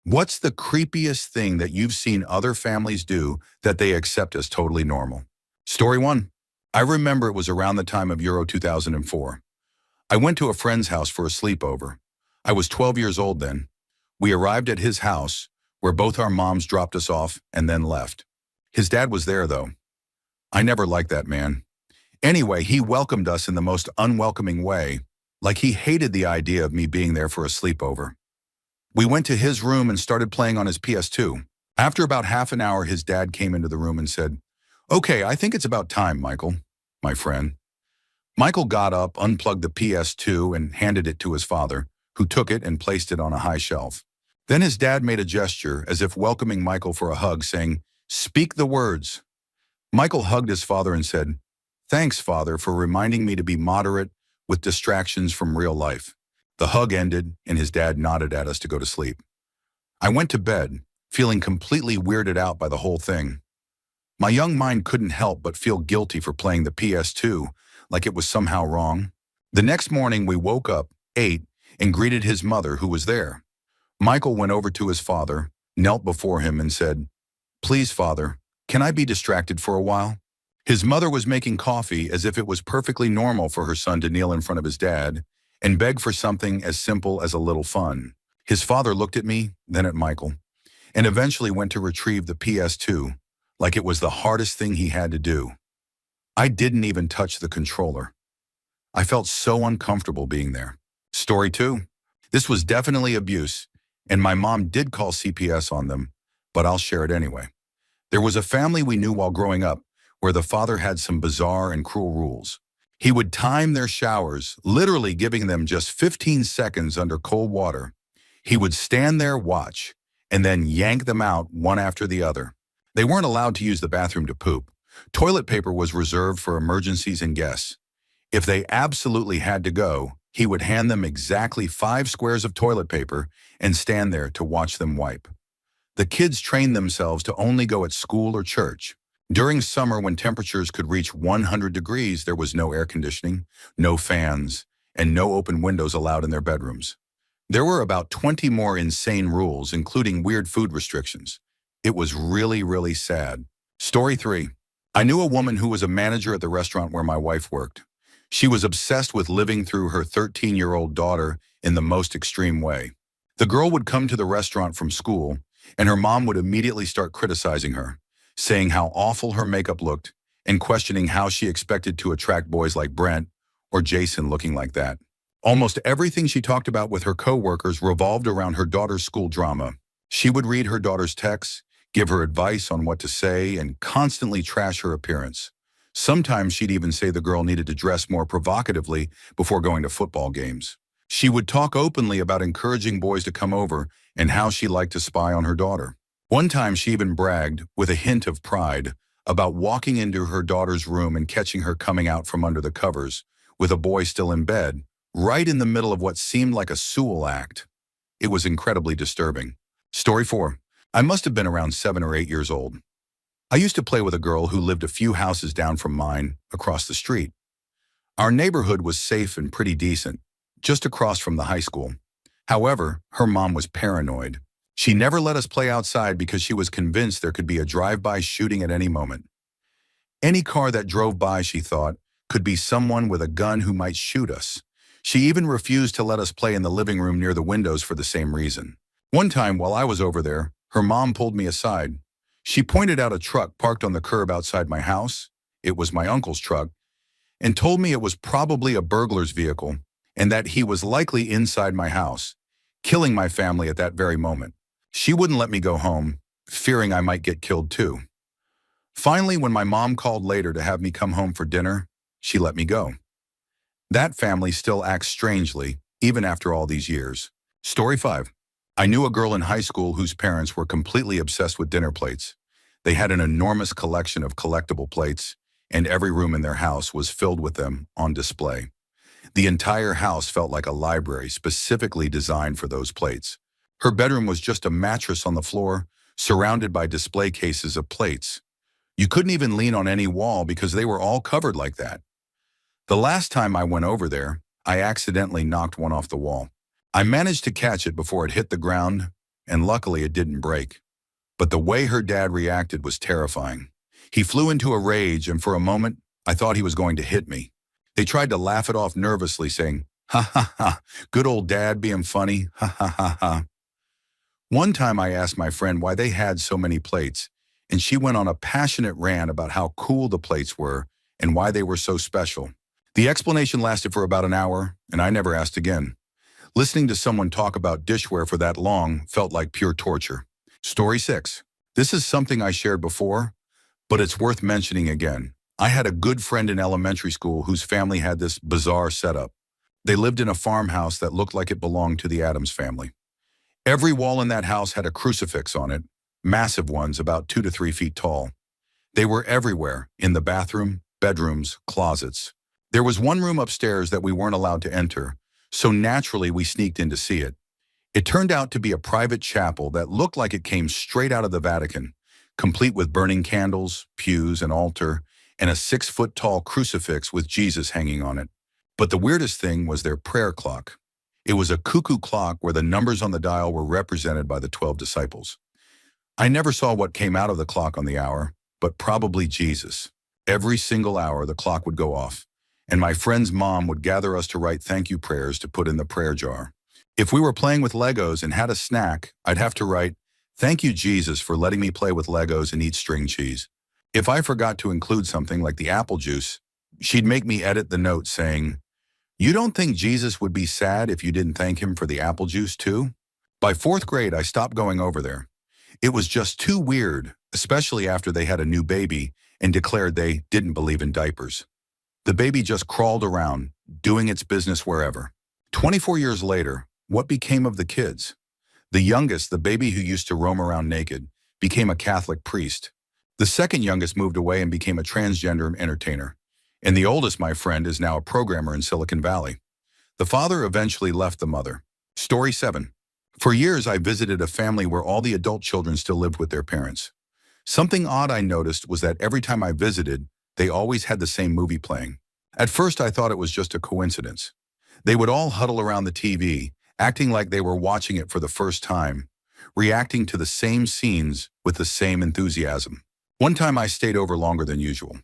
What's the creepiest thing that you've seen other families do that they accept as totally normal? Story 1. I remember it was around the time of Euro 2004. I went to a friend's house for a sleepover. I was 12 years old then. We arrived at his house, where both our moms dropped us off and then left. His dad was there, though. I never liked that man. Anyway, he welcomed us in the most unwelcoming way, like he hated the idea of me being there for a sleepover. We went to his room and started playing on his PS2. After about half an hour, his dad came into the room and said, "Okay, I think it's about time, Michael," my friend. Michael got up, unplugged the PS2, and handed it to his father, who took it and placed it on a high shelf. Then his dad made a gesture as if welcoming Michael for a hug, saying, "Speak the words." Michael hugged his father and said, "Thanks, Father, for reminding me to be moderate with distractions from real life." The hug ended, and his dad nodded at us to go to sleep. I went to bed, feeling completely weirded out by the whole thing. My young mind couldn't help but feel guilty for playing the PS2, like it was somehow wrong. The next morning, we woke up, ate, and greeted his mother, who was there. Michael went over to his father, knelt before him, and said, "Please, Father, can I be distracted for a while?" His mother was making coffee as if it was perfectly normal for her son to kneel in front of his dad and beg for something as simple as a little fun. His father looked at me, then at Michael, and eventually went to retrieve the PS2, like it was the hardest thing he had to do. I didn't even touch the controller. I felt so uncomfortable being there. Story 2. This was definitely abuse, and my mom did call CPS on them, but I'll share it anyway. There was a family we knew while growing up where the father had some bizarre and cruel rules. He would time their showers, literally giving them just 15 seconds under cold water. He would stand there, watch, and then yank them out one after the other. They weren't allowed to use the bathroom to poop. Toilet paper was reserved for emergencies and guests. If they absolutely had to go, he would hand them exactly 5 squares of toilet paper and stand there to watch them wipe. The kids trained themselves to only go at school or church. During summer, when temperatures could reach 100 degrees, there was no air conditioning, no fans, and no open windows allowed in their bedrooms. There were about 20 more insane rules, including weird food restrictions. It was really, really sad. Story 3. I knew a woman who was a manager at the restaurant where my wife worked. She was obsessed with living through her 13-year-old daughter in the most extreme way. The girl would come to the restaurant from school, and her mom would immediately start criticizing her, saying how awful her makeup looked and questioning how she expected to attract boys like Brent or Jason looking like that. Almost everything she talked about with her co-workers revolved around her daughter's school drama. She would read her daughter's texts, give her advice on what to say, and constantly trash her appearance. Sometimes she'd even say the girl needed to dress more provocatively before going to football games. She would talk openly about encouraging boys to come over and how she liked to spy on her daughter. One time she even bragged, with a hint of pride, about walking into her daughter's room and catching her coming out from under the covers, with a boy still in bed, right in the middle of what seemed like a Sewell act. It was incredibly disturbing. Story 4. I must have been around 7 or 8 years old. I used to play with a girl who lived a few houses down from mine, across the street. Our neighborhood was safe and pretty decent, just across from the high school. However, her mom was paranoid. She never let us play outside because she was convinced there could be a drive-by shooting at any moment. Any car that drove by, she thought, could be someone with a gun who might shoot us. She even refused to let us play in the living room near the windows for the same reason. One time, while I was over there, her mom pulled me aside. She pointed out a truck parked on the curb outside my house. It was my uncle's truck, and told me it was probably a burglar's vehicle and that he was likely inside my house, killing my family at that very moment. She wouldn't let me go home, fearing I might get killed too. Finally, when my mom called later to have me come home for dinner, she let me go. That family still acts strangely, even after all these years. Story 5. I knew a girl in high school whose parents were completely obsessed with dinner plates. They had an enormous collection of collectible plates, and every room in their house was filled with them on display. The entire house felt like a library specifically designed for those plates. Her bedroom was just a mattress on the floor, surrounded by display cases of plates. You couldn't even lean on any wall because they were all covered like that. The last time I went over there, I accidentally knocked one off the wall. I managed to catch it before it hit the ground, and luckily it didn't break. But the way her dad reacted was terrifying. He flew into a rage, and for a moment, I thought he was going to hit me. They tried to laugh it off nervously, saying, "Ha ha ha, good old dad being funny, ha ha ha ha." One time I asked my friend why they had so many plates, and she went on a passionate rant about how cool the plates were and why they were so special. The explanation lasted for about an hour, and I never asked again. Listening to someone talk about dishware for that long felt like pure torture. Story 6. This is something I shared before, but it's worth mentioning again. I had a good friend in elementary school whose family had this bizarre setup. They lived in a farmhouse that looked like it belonged to the Addams family. Every wall in that house had a crucifix on it, massive ones about 2 to 3 feet tall. They were everywhere, in the bathroom, bedrooms, closets. There was one room upstairs that we weren't allowed to enter, so naturally we sneaked in to see it. It turned out to be a private chapel that looked like it came straight out of the Vatican, complete with burning candles, pews, an altar, and a 6-foot-tall crucifix with Jesus hanging on it. But the weirdest thing was their prayer clock. It was a cuckoo clock where the numbers on the dial were represented by the 12 disciples. I never saw what came out of the clock on the hour, but probably Jesus. Every single hour the clock would go off, and my friend's mom would gather us to write thank you prayers to put in the prayer jar. If we were playing with Legos and had a snack, I'd have to write, "Thank you, Jesus, for letting me play with Legos and eat string cheese." If I forgot to include something like the apple juice, she'd make me edit the note saying, "You don't think Jesus would be sad if you didn't thank him for the apple juice too?" By 4th grade, I stopped going over there. It was just too weird, especially after they had a new baby and declared they didn't believe in diapers. The baby just crawled around, doing its business wherever. 24 years later, what became of the kids? The youngest, the baby who used to roam around naked, became a Catholic priest. The second youngest moved away and became a transgender entertainer. And the oldest, my friend, is now a programmer in Silicon Valley. The father eventually left the mother. Story 7. For years, I visited a family where all the adult children still lived with their parents. Something odd I noticed was that every time I visited, they always had the same movie playing. At first, I thought it was just a coincidence. They would all huddle around the TV, acting like they were watching it for the first time, reacting to the same scenes with the same enthusiasm. One time I stayed over longer than usual.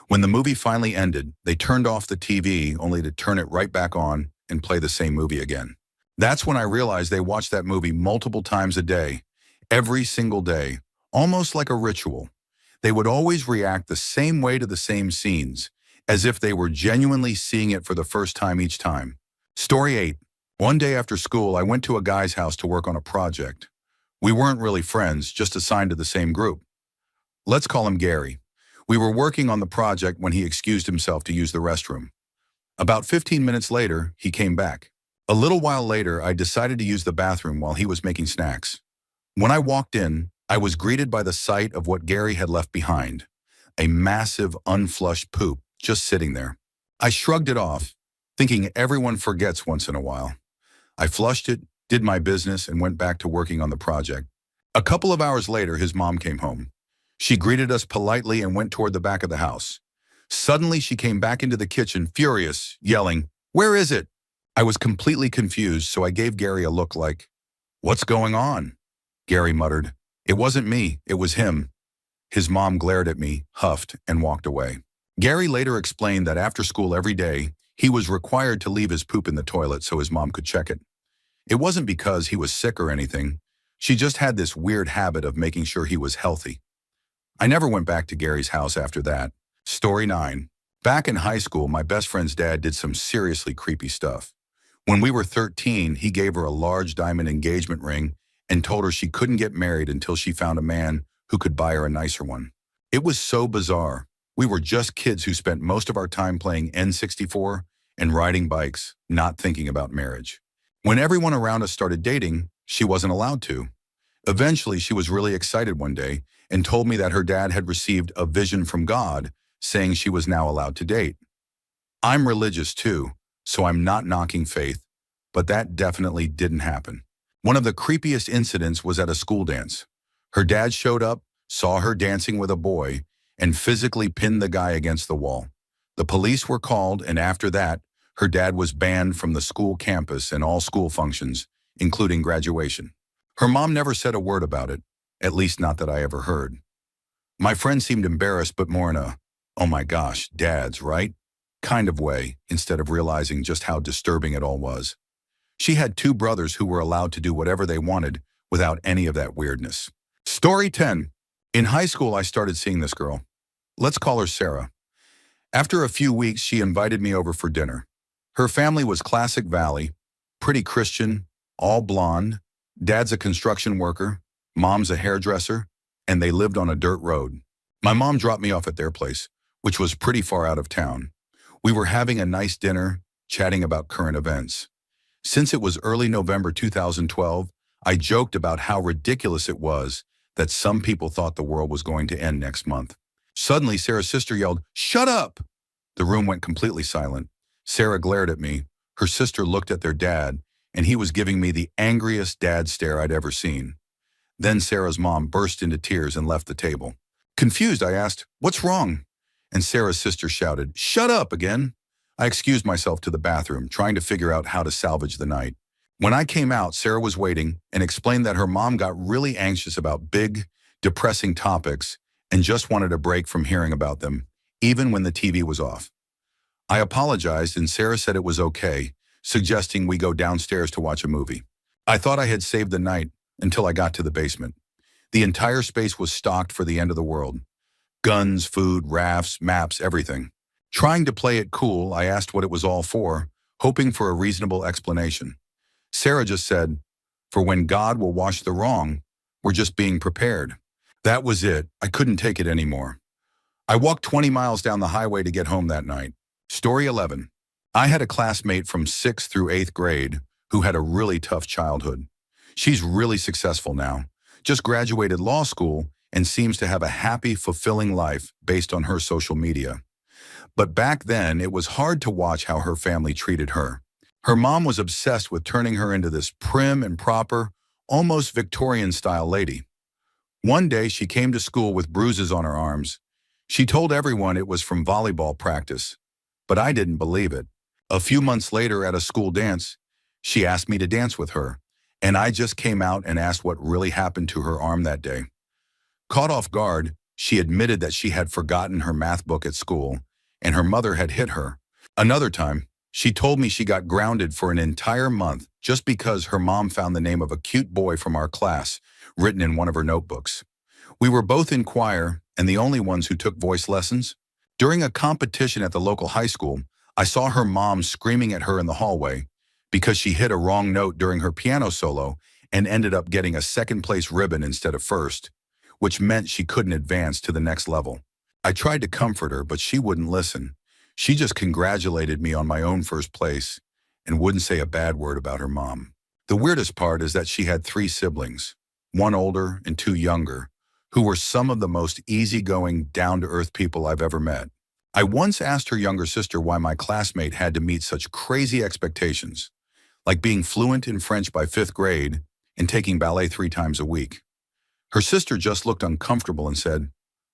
When the movie finally ended, they turned off the TV only to turn it right back on and play the same movie again. That's when I realized they watched that movie multiple times a day, every single day, almost like a ritual. They would always react the same way to the same scenes, as if they were genuinely seeing it for the first time each time. Story 8. One day after school, I went to a guy's house to work on a project. We weren't really friends, just assigned to the same group. Let's call him Gary. We were working on the project when he excused himself to use the restroom. About 15 minutes later, he came back. A little while later, I decided to use the bathroom while he was making snacks. When I walked in, I was greeted by the sight of what Gary had left behind, a massive unflushed poop just sitting there. I shrugged it off, thinking everyone forgets once in a while. I flushed it, did my business, and went back to working on the project. A couple of hours later, his mom came home. She greeted us politely and went toward the back of the house. Suddenly, she came back into the kitchen, furious, yelling, "Where is it?" I was completely confused, so I gave Gary a look like, "What's going on?" Gary muttered, "It wasn't me, it was him." His mom glared at me, huffed, and walked away. Gary later explained that after school every day, he was required to leave his poop in the toilet so his mom could check it. It wasn't because he was sick or anything. She just had this weird habit of making sure he was healthy. I never went back to Gary's house after that. Story 9. Back in high school, my best friend's dad did some seriously creepy stuff. When we were 13, he gave her a large diamond engagement ring and told her she couldn't get married until she found a man who could buy her a nicer one. It was so bizarre. We were just kids who spent most of our time playing N64 and riding bikes, not thinking about marriage. When everyone around us started dating, she wasn't allowed to. Eventually, she was really excited one day and told me that her dad had received a vision from God saying she was now allowed to date. I'm religious too, so I'm not knocking faith, but that definitely didn't happen. One of the creepiest incidents was at a school dance. Her dad showed up, saw her dancing with a boy, and physically pinned the guy against the wall. The police were called, and after that, her dad was banned from the school campus and all school functions, including graduation. Her mom never said a word about it, at least not that I ever heard. My friend seemed embarrassed, but more in a, oh my gosh, dads, right? Kind of way, instead of realizing just how disturbing it all was. She had two brothers who were allowed to do whatever they wanted without any of that weirdness. Story 10. In high school, I started seeing this girl. Let's call her Sarah. After a few weeks, she invited me over for dinner. Her family was classic Valley, pretty Christian, all blonde. Dad's a construction worker, mom's a hairdresser, and they lived on a dirt road. My mom dropped me off at their place, which was pretty far out of town. We were having a nice dinner, chatting about current events. Since it was early November 2012, I joked about how ridiculous it was that some people thought the world was going to end next month. Suddenly, Sarah's sister yelled, "Shut up!" The room went completely silent. Sarah glared at me. Her sister looked at their dad, and he was giving me the angriest dad stare I'd ever seen. Then Sarah's mom burst into tears and left the table. Confused, I asked, "What's wrong?" And Sarah's sister shouted, "Shut up again!" I excused myself to the bathroom, trying to figure out how to salvage the night. When I came out, Sarah was waiting and explained that her mom got really anxious about big, depressing topics and just wanted a break from hearing about them, even when the TV was off. I apologized and Sarah said it was okay, suggesting we go downstairs to watch a movie. I thought I had saved the night until I got to the basement. The entire space was stocked for the end of the world. Guns, food, rafts, maps, everything. Trying to play it cool, I asked what it was all for, hoping for a reasonable explanation. Sarah just said, "For when God will wash the wrong, we're just being prepared." That was it. I couldn't take it anymore. I walked 20 miles down the highway to get home that night. Story 11. I had a classmate from 6th through 8th grade who had a really tough childhood. She's really successful now, just graduated law school, and seems to have a happy, fulfilling life based on her social media. But back then, it was hard to watch how her family treated her. Her mom was obsessed with turning her into this prim and proper, almost Victorian-style lady. One day, she came to school with bruises on her arms. She told everyone it was from volleyball practice, but I didn't believe it. A few months later at a school dance, she asked me to dance with her, and I just came out and asked what really happened to her arm that day. Caught off guard, she admitted that she had forgotten her math book at school, and her mother had hit her. Another time, she told me she got grounded for an entire month just because her mom found the name of a cute boy from our class written in one of her notebooks. We were both in choir and the only ones who took voice lessons. During a competition at the local high school, I saw her mom screaming at her in the hallway because she hit a wrong note during her piano solo and ended up getting a second-place ribbon instead of first, which meant she couldn't advance to the next level. I tried to comfort her, but she wouldn't listen. She just congratulated me on my own first place and wouldn't say a bad word about her mom. The weirdest part is that she had 3 siblings, one older and 2 younger, who were some of the most easygoing, down-to-earth people I've ever met. I once asked her younger sister why my classmate had to meet such crazy expectations, like being fluent in French by 5th grade and taking ballet 3 times a week. Her sister just looked uncomfortable and said,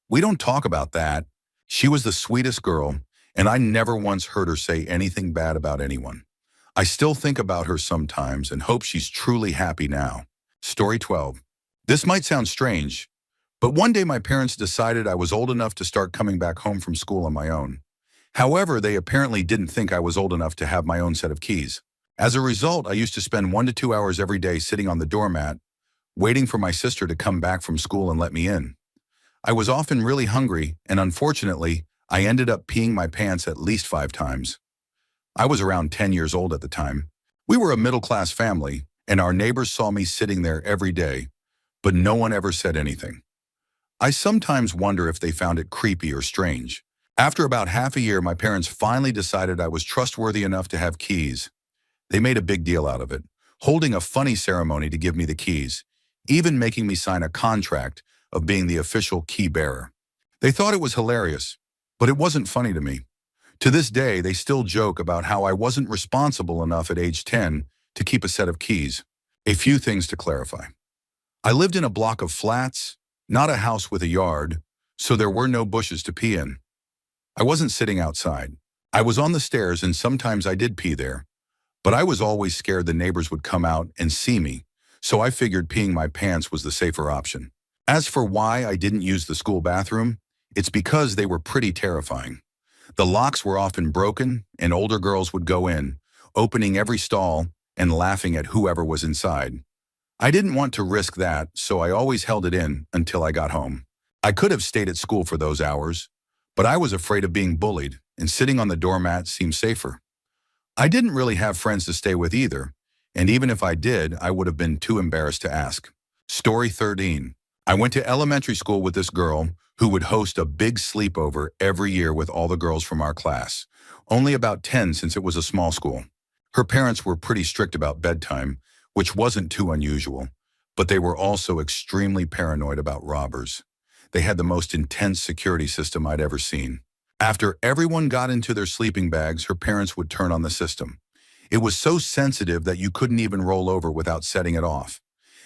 "We don't talk about that." She was the sweetest girl, and I never once heard her say anything bad about anyone. I still think about her sometimes and hope she's truly happy now. Story 12. This might sound strange, but one day my parents decided I was old enough to start coming back home from school on my own. However, they apparently didn't think I was old enough to have my own set of keys. As a result, I used to spend 1 to 2 hours every day sitting on the doormat, waiting for my sister to come back from school and let me in. I was often really hungry, and unfortunately, I ended up peeing my pants at least 5 times. I was around 10 years old at the time. We were a middle-class family, and our neighbors saw me sitting there every day, but no one ever said anything. I sometimes wonder if they found it creepy or strange. After about half a year, my parents finally decided I was trustworthy enough to have keys. They made a big deal out of it, holding a funny ceremony to give me the keys, even making me sign a contract of being the official key bearer. They thought it was hilarious, but it wasn't funny to me. To this day, they still joke about how I wasn't responsible enough at age 10 to keep a set of keys. A few things to clarify. I lived in a block of flats, not a house with a yard, so there were no bushes to pee in. I wasn't sitting outside. I was on the stairs and sometimes I did pee there, but I was always scared the neighbors would come out and see me, so I figured peeing my pants was the safer option. As for why I didn't use the school bathroom, it's because they were pretty terrifying. The locks were often broken, and older girls would go in, opening every stall and laughing at whoever was inside. I didn't want to risk that, so I always held it in until I got home. I could have stayed at school for those hours, but I was afraid of being bullied, and sitting on the doormat seemed safer. I didn't really have friends to stay with either, and even if I did, I would have been too embarrassed to ask. Story 13. I went to elementary school with this girl who would host a big sleepover every year with all the girls from our class, only about 10 since it was a small school. Her parents were pretty strict about bedtime, which wasn't too unusual, but they were also extremely paranoid about robbers. They had the most intense security system I'd ever seen. After everyone got into their sleeping bags, her parents would turn on the system. It was so sensitive that you couldn't even roll over without setting it off.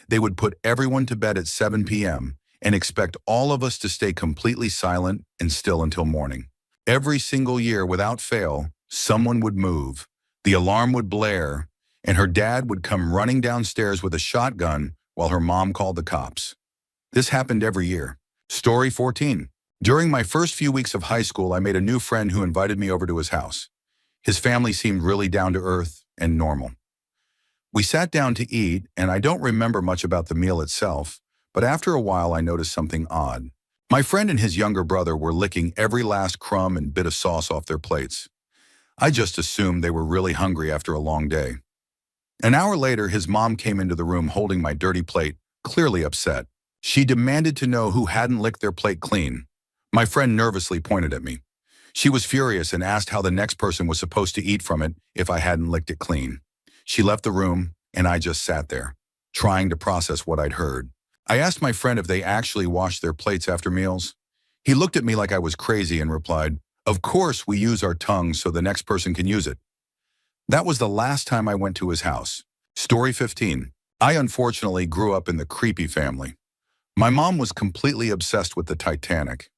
They would put everyone to bed at 7 p.m. and expect all of us to stay completely silent and still until morning. Every single year, without fail, someone would move, the alarm would blare, and her dad would come running downstairs with a shotgun while her mom called the cops. This happened every year. Story 14. During my first few weeks of high school, I made a new friend who invited me over to his house. His family seemed really down to earth and normal. We sat down to eat, and I don't remember much about the meal itself, but after a while I noticed something odd. My friend and his younger brother were licking every last crumb and bit of sauce off their plates. I just assumed they were really hungry after a long day. An hour later, his mom came into the room holding my dirty plate, clearly upset. She demanded to know who hadn't licked their plate clean. My friend nervously pointed at me. She was furious and asked how the next person was supposed to eat from it if I hadn't licked it clean. She left the room, and I just sat there, trying to process what I'd heard. I asked my friend if they actually washed their plates after meals. He looked at me like I was crazy and replied, "Of course we use our tongues so the next person can use it." That was the last time I went to his house. Story 15. I unfortunately grew up in the creepy family. My mom was completely obsessed with the Titanic.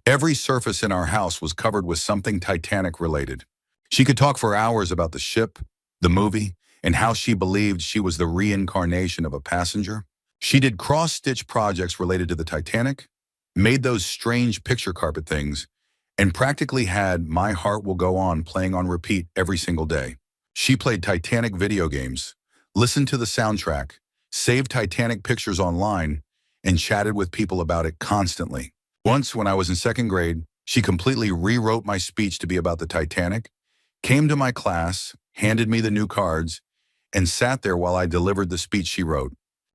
Every surface in our house was covered with something Titanic related. She could talk for hours about the ship, the movie, and how she believed she was the reincarnation of a passenger. She did cross-stitch projects related to the Titanic, made those strange picture carpet things, and practically had My Heart Will Go On playing on repeat every single day. She played Titanic video games, listened to the soundtrack, saved Titanic pictures online, and chatted with people about it constantly. Once, when I was in second grade, she completely rewrote my speech to be about the Titanic, came to my class, handed me the new cards, and sat there while I delivered the speech she wrote.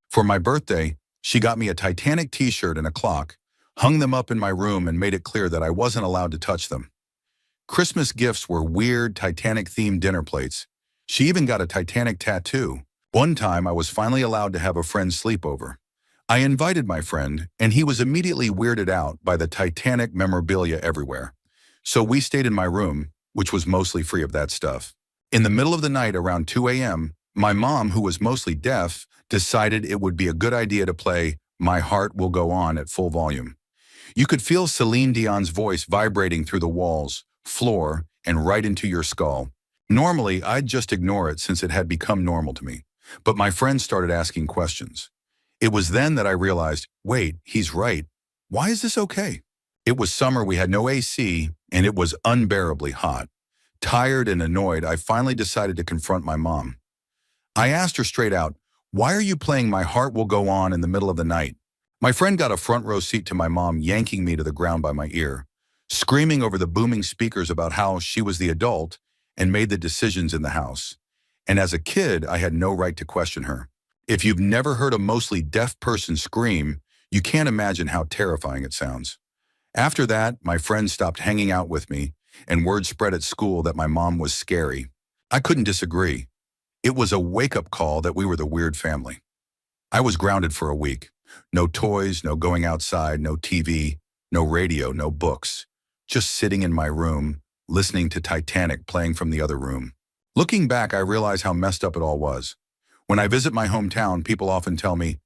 For my birthday, she got me a Titanic t-shirt and a clock, hung them up in my room, and made it clear that I wasn't allowed to touch them. Christmas gifts were weird Titanic-themed dinner plates. She even got a Titanic tattoo. One time, I was finally allowed to have a friend sleep over. I invited my friend, and he was immediately weirded out by the Titanic memorabilia everywhere. So we stayed in my room, which was mostly free of that stuff. In the middle of the night, around 2 a.m., my mom, who was mostly deaf, decided it would be a good idea to play My Heart Will Go On at full volume. You could feel Celine Dion's voice vibrating through the walls, floor, and right into your skull. Normally, I'd just ignore it since it had become normal to me. But my friend started asking questions. It was then that I realized, wait, he's right. Why is this okay? It was summer, we had no AC, and it was unbearably hot. Tired and annoyed, I finally decided to confront my mom. I asked her straight out, "Why are you playing My Heart Will Go On in the middle of the night?" My friend got a front row seat to my mom yanking me to the ground by my ear, screaming over the booming speakers about how she was the adult and made the decisions in the house. And as a kid, I had no right to question her. If you've never heard a mostly deaf person scream, you can't imagine how terrifying it sounds. After that, my friend stopped hanging out with me, and word spread at school that my mom was scary. I couldn't disagree. It was a wake-up call that we were the weird family. I was grounded for a week. No toys, no going outside, no TV, no radio, no books. Just sitting in my room, listening to Titanic playing from the other room. Looking back, I realize how messed up it all was. When I visit my hometown, people often tell me,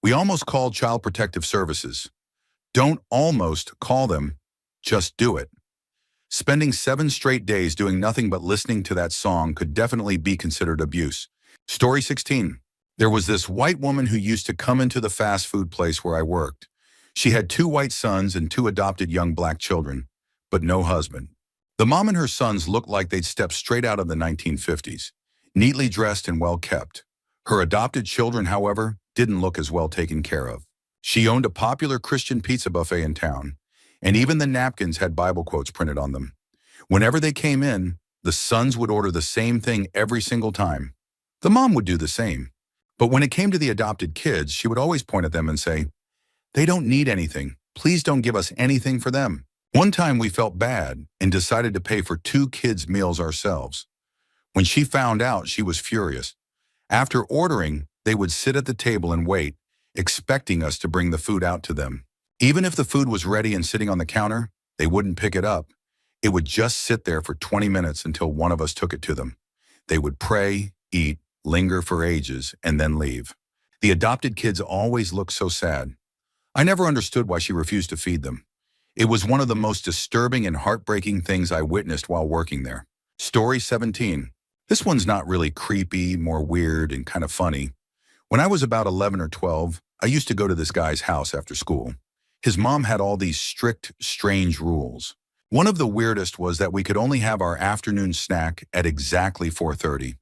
"We almost called Child Protective Services." Don't almost call them, just do it. Spending 7 straight days doing nothing but listening to that song could definitely be considered abuse. Story 16. There was this white woman who used to come into the fast food place where I worked. She had two white sons and two adopted young black children, but no husband. The mom and her sons looked like they'd stepped straight out of the 1950s, neatly dressed and well kept. Her adopted children, however, didn't look as well taken care of. She owned a popular Christian pizza buffet in town, and even the napkins had Bible quotes printed on them. Whenever they came in, the sons would order the same thing every single time. The mom would do the same. But when it came to the adopted kids, she would always point at them and say, "They don't need anything. Please don't give us anything for them." One time we felt bad and decided to pay for two kids' meals ourselves. When she found out, she was furious. After ordering, they would sit at the table and wait, expecting us to bring the food out to them. Even if the food was ready and sitting on the counter, they wouldn't pick it up. It would just sit there for 20 minutes until one of us took it to them. They would pray, eat, linger for ages, and then leave. The adopted kids always looked so sad. I never understood why she refused to feed them. It was one of the most disturbing and heartbreaking things I witnessed while working there. Story 17. This one's not really creepy, more weird and kind of funny. When I was about 11 or 12, I used to go to this guy's house after school. His mom had all these strict, strange rules. One of the weirdest was that we could only have our afternoon snack at exactly 4:30.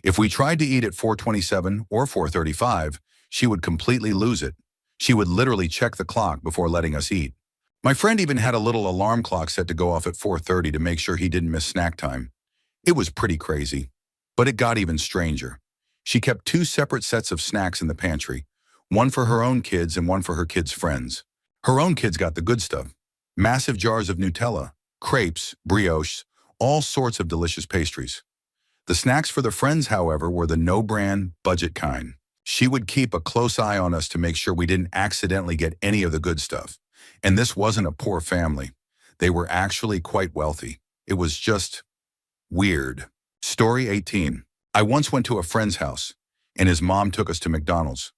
If we tried to eat at 4:27 or 4:35, she would completely lose it. She would literally check the clock before letting us eat. My friend even had a little alarm clock set to go off at 4:30 to make sure he didn't miss snack time. It was pretty crazy, but it got even stranger. She kept two separate sets of snacks in the pantry, one for her own kids and one for her kids' friends. Her own kids got the good stuff, massive jars of Nutella, crepes, brioches, all sorts of delicious pastries. The snacks for the friends, however, were the no-brand, budget kind. She would keep a close eye on us to make sure we didn't accidentally get any of the good stuff. And this wasn't a poor family. They were actually quite wealthy. It was just weird. Story 18. I once went to a friend's house, and his mom took us to McDonald's.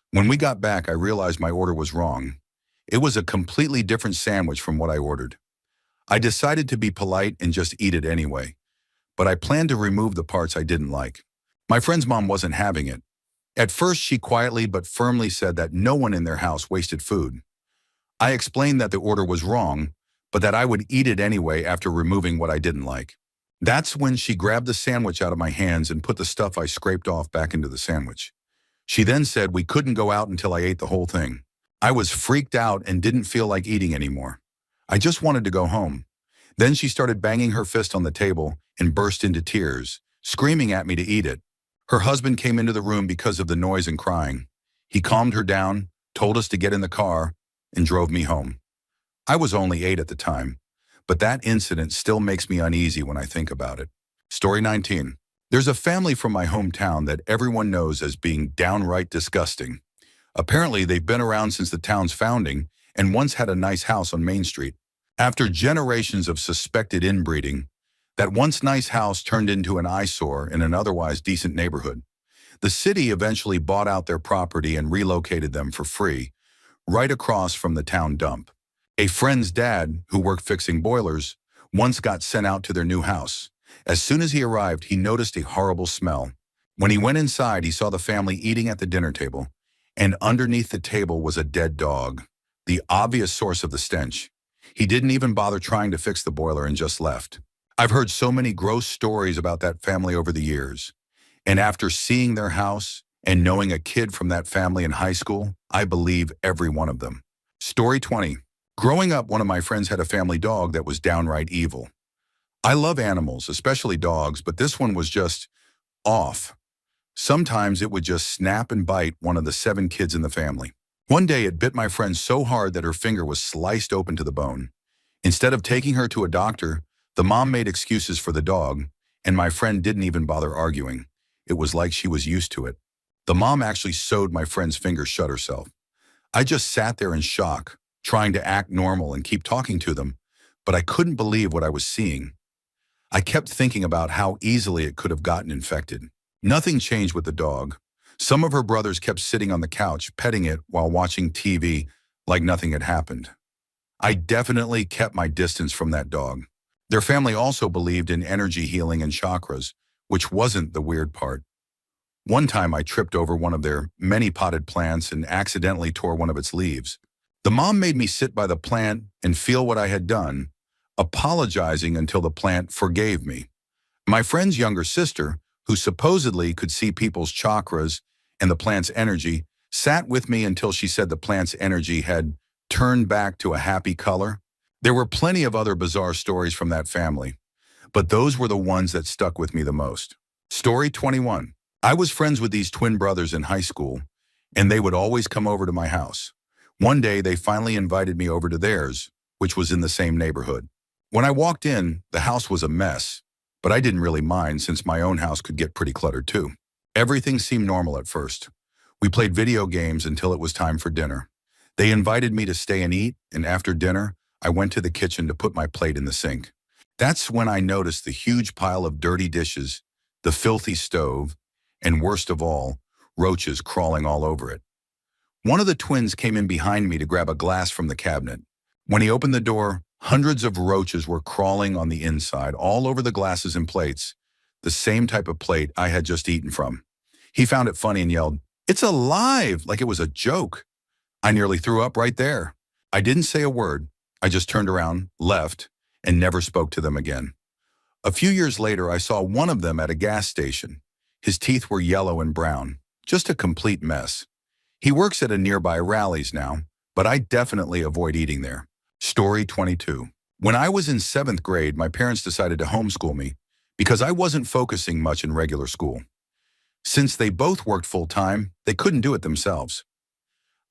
When we got back, I realized my order was wrong. It was a completely different sandwich from what I ordered. I decided to be polite and just eat it anyway, but I planned to remove the parts I didn't like. My friend's mom wasn't having it. At first, she quietly but firmly said that no one in their house wasted food. I explained that the order was wrong, but that I would eat it anyway after removing what I didn't like. That's when she grabbed the sandwich out of my hands and put the stuff I scraped off back into the sandwich. She then said we couldn't go out until I ate the whole thing. I was freaked out and didn't feel like eating anymore. I just wanted to go home. Then she started banging her fist on the table and burst into tears, screaming at me to eat it. Her husband came into the room because of the noise and crying. He calmed her down, told us to get in the car, and drove me home. I was only 8 at the time, but that incident still makes me uneasy when I think about it. Story 19. There's a family from my hometown that everyone knows as being downright disgusting. Apparently, they've been around since the town's founding and once had a nice house on Main Street. After generations of suspected inbreeding, that once nice house turned into an eyesore in an otherwise decent neighborhood. The city eventually bought out their property and relocated them for free, right across from the town dump. A friend's dad, who worked fixing boilers, once got sent out to their new house. As soon as he arrived, he noticed a horrible smell. When he went inside, he saw the family eating at the dinner table, and underneath the table was a dead dog, the obvious source of the stench. He didn't even bother trying to fix the boiler and just left. I've heard so many gross stories about that family over the years, and after seeing their house and knowing a kid from that family in high school, I believe every one of them. Story 20. Growing up, one of my friends had a family dog that was downright evil. I love animals, especially dogs, but this one was just off. Sometimes it would just snap and bite one of the 7 kids in the family. One day it bit my friend so hard that her finger was sliced open to the bone. Instead of taking her to a doctor, the mom made excuses for the dog, and my friend didn't even bother arguing. It was like she was used to it. The mom actually sewed my friend's finger shut herself. I just sat there in shock, trying to act normal and keep talking to them, but I couldn't believe what I was seeing. I kept thinking about how easily it could have gotten infected. Nothing changed with the dog. Some of her brothers kept sitting on the couch, petting it while watching TV like nothing had happened. I definitely kept my distance from that dog. Their family also believed in energy healing and chakras, which wasn't the weird part. One time I tripped over one of their many potted plants and accidentally tore one of its leaves. The mom made me sit by the plant and feel what I had done, apologizing until the plant forgave me. My friend's younger sister, who supposedly could see people's chakras and the plant's energy, sat with me until she said the plant's energy had turned back to a happy color. There were plenty of other bizarre stories from that family, but those were the ones that stuck with me the most. Story 21. I was friends with these twin brothers in high school, and they would always come over to my house. One day, they finally invited me over to theirs, which was in the same neighborhood. When I walked in, the house was a mess, but I didn't really mind since my own house could get pretty cluttered too. Everything seemed normal at first. We played video games until it was time for dinner. They invited me to stay and eat, and after dinner, I went to the kitchen to put my plate in the sink. That's when I noticed the huge pile of dirty dishes, the filthy stove, and worst of all, roaches crawling all over it. One of the twins came in behind me to grab a glass from the cabinet. When he opened the door, hundreds of roaches were crawling on the inside, all over the glasses and plates, the same type of plate I had just eaten from. He found it funny and yelled, "It's alive!" like it was a joke. I nearly threw up right there. I didn't say a word. I just turned around, left, and never spoke to them again. A few years later, I saw one of them at a gas station. His teeth were yellow and brown, just a complete mess. He works at a nearby Rally's now, but I definitely avoid eating there. Story 22. When I was in 7th grade, my parents decided to homeschool me because I wasn't focusing much in regular school. Since they both worked full-time, they couldn't do it themselves.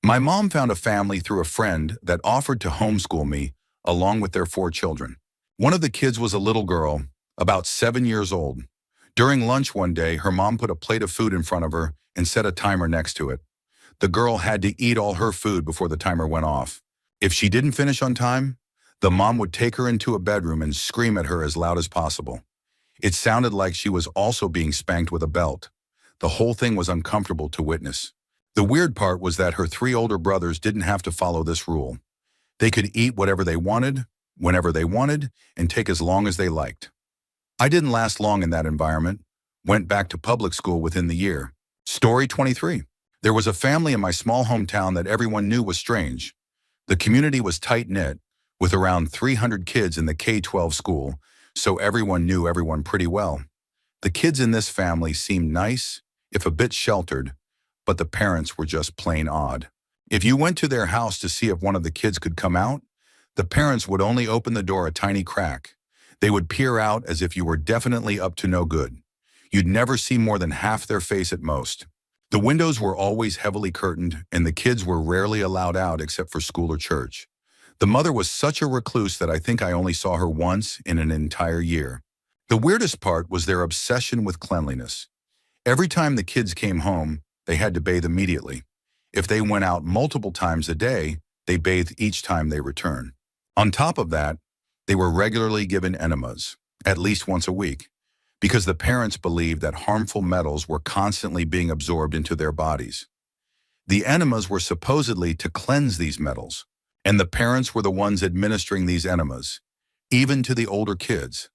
My mom found a family through a friend that offered to homeschool me along with their 4 children. One of the kids was a little girl, about 7 years old. During lunch one day, her mom put a plate of food in front of her and set a timer next to it. The girl had to eat all her food before the timer went off. If she didn't finish on time, the mom would take her into a bedroom and scream at her as loud as possible. It sounded like she was also being spanked with a belt. The whole thing was uncomfortable to witness. The weird part was that her 3 older brothers didn't have to follow this rule. They could eat whatever they wanted, whenever they wanted, and take as long as they liked. I didn't last long in that environment, went back to public school within the year. Story 23. There was a family in my small hometown that everyone knew was strange. The community was tight-knit, with around 300 kids in the K-12 school, so everyone knew everyone pretty well. The kids in this family seemed nice, if a bit sheltered, but the parents were just plain odd. If you went to their house to see if one of the kids could come out, the parents would only open the door a tiny crack. They would peer out as if you were definitely up to no good. You'd never see more than half their face at most. The windows were always heavily curtained, and the kids were rarely allowed out except for school or church. The mother was such a recluse that I think I only saw her once in an entire year. The weirdest part was their obsession with cleanliness. Every time the kids came home, they had to bathe immediately. If they went out multiple times a day, they bathed each time they returned. On top of that, they were regularly given enemas, at least once a week, because the parents believed that harmful metals were constantly being absorbed into their bodies. The enemas were supposedly to cleanse these metals, and the parents were the ones administering these enemas, even to the older kids.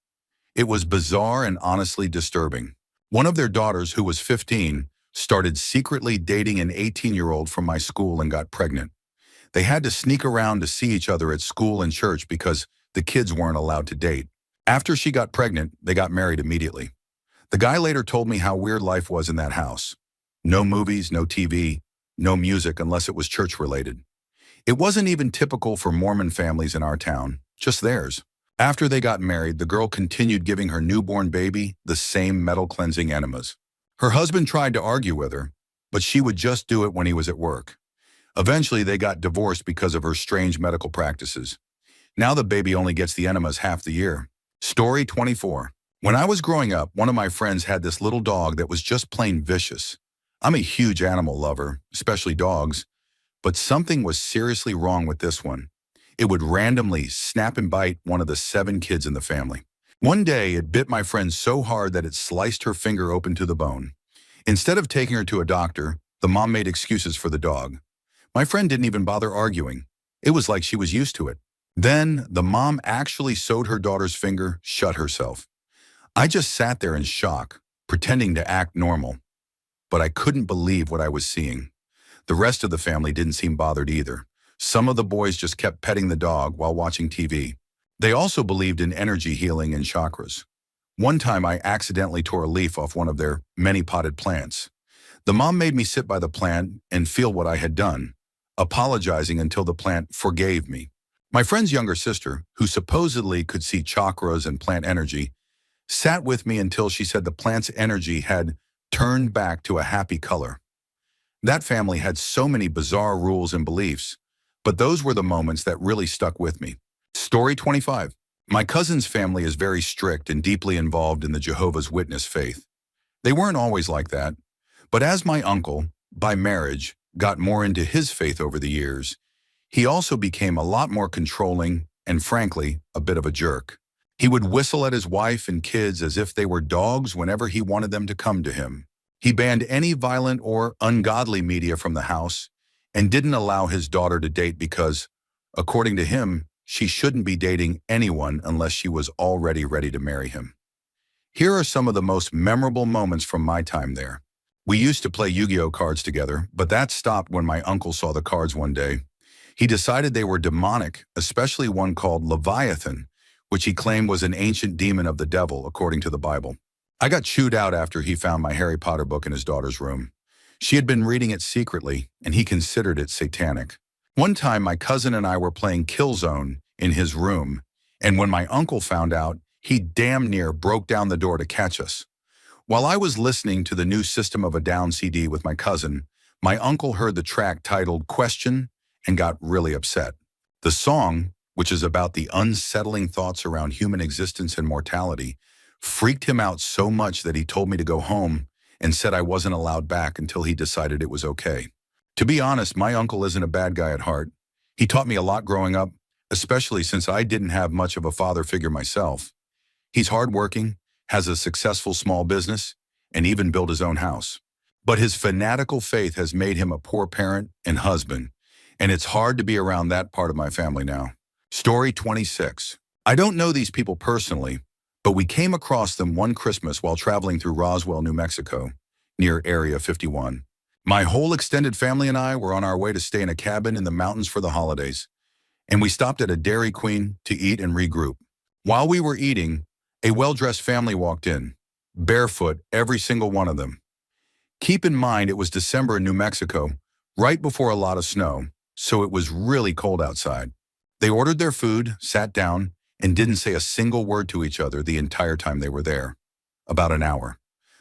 It was bizarre and honestly disturbing. One of their daughters, who was 15, started secretly dating an 18-year-old from my school and got pregnant. They had to sneak around to see each other at school and church because the kids weren't allowed to date. After she got pregnant, they got married immediately. The guy later told me how weird life was in that house. No movies, no TV, no music unless it was church-related. It wasn't even typical for Mormon families in our town, just theirs. After they got married, the girl continued giving her newborn baby the same metal-cleansing enemas. Her husband tried to argue with her, but she would just do it when he was at work. Eventually, they got divorced because of her strange medical practices. Now the baby only gets the enemas half the year. Story 24. When I was growing up, one of my friends had this little dog that was just plain vicious. I'm a huge animal lover, especially dogs, but something was seriously wrong with this one. It would randomly snap and bite one of the 7 kids in the family. One day, it bit my friend so hard that it sliced her finger open to the bone. Instead of taking her to a doctor, the mom made excuses for the dog. My friend didn't even bother arguing. It was like she was used to it. Then, the mom actually sewed her daughter's finger shut herself. I just sat there in shock, pretending to act normal. but I couldn't believe what I was seeing. The rest of the family didn't seem bothered either. Some of the boys just kept petting the dog while watching TV. They also believed in energy healing and chakras. One time I accidentally tore a leaf off one of their many potted plants. The mom made me sit by the plant and feel what I had done, apologizing until the plant forgave me. My friend's younger sister, who supposedly could see chakras and plant energy, sat with me until she said the plant's energy had turned back to a happy color. That family had so many bizarre rules and beliefs, but those were the moments that really stuck with me. Story 25. My cousin's family is very strict and deeply involved in the Jehovah's Witness faith. They weren't always like that, but as my uncle, by marriage, got more into his faith over the years, he also became a lot more controlling and, frankly, a bit of a jerk. He would whistle at his wife and kids as if they were dogs whenever he wanted them to come to him. He banned any violent or ungodly media from the house and didn't allow his daughter to date because, according to him, she shouldn't be dating anyone unless she was already ready to marry him. Here are some of the most memorable moments from my time there. We used to play Yu-Gi-Oh cards together, but that stopped when my uncle saw the cards one day. He decided they were demonic, especially one called Leviathan, which he claimed was an ancient demon of the devil, according to the Bible. I got chewed out after he found my Harry Potter book in his daughter's room. She had been reading it secretly, and he considered it satanic. One time, my cousin and I were playing Killzone in his room, and when my uncle found out, he damn near broke down the door to catch us. While I was listening to the new System of a Down CD with my cousin, my uncle heard the track titled Question and got really upset. The song, which is about the unsettling thoughts around human existence and mortality, freaked him out so much that he told me to go home and said I wasn't allowed back until he decided it was okay. To be honest, my uncle isn't a bad guy at heart. He taught me a lot growing up, especially since I didn't have much of a father figure myself. He's hardworking, has a successful small business, and even built his own house. But his fanatical faith has made him a poor parent and husband, and it's hard to be around that part of my family now. Story 26. I don't know these people personally, but we came across them one Christmas while traveling through Roswell, New Mexico, near Area 51. My whole extended family and I were on our way to stay in a cabin in the mountains for the holidays, and we stopped at a Dairy Queen to eat and regroup. While we were eating, a well-dressed family walked in, barefoot, every single one of them. Keep in mind it was December in New Mexico, right before a lot of snow, so it was really cold outside. They ordered their food, sat down, and didn't say a single word to each other the entire time they were there. About an hour.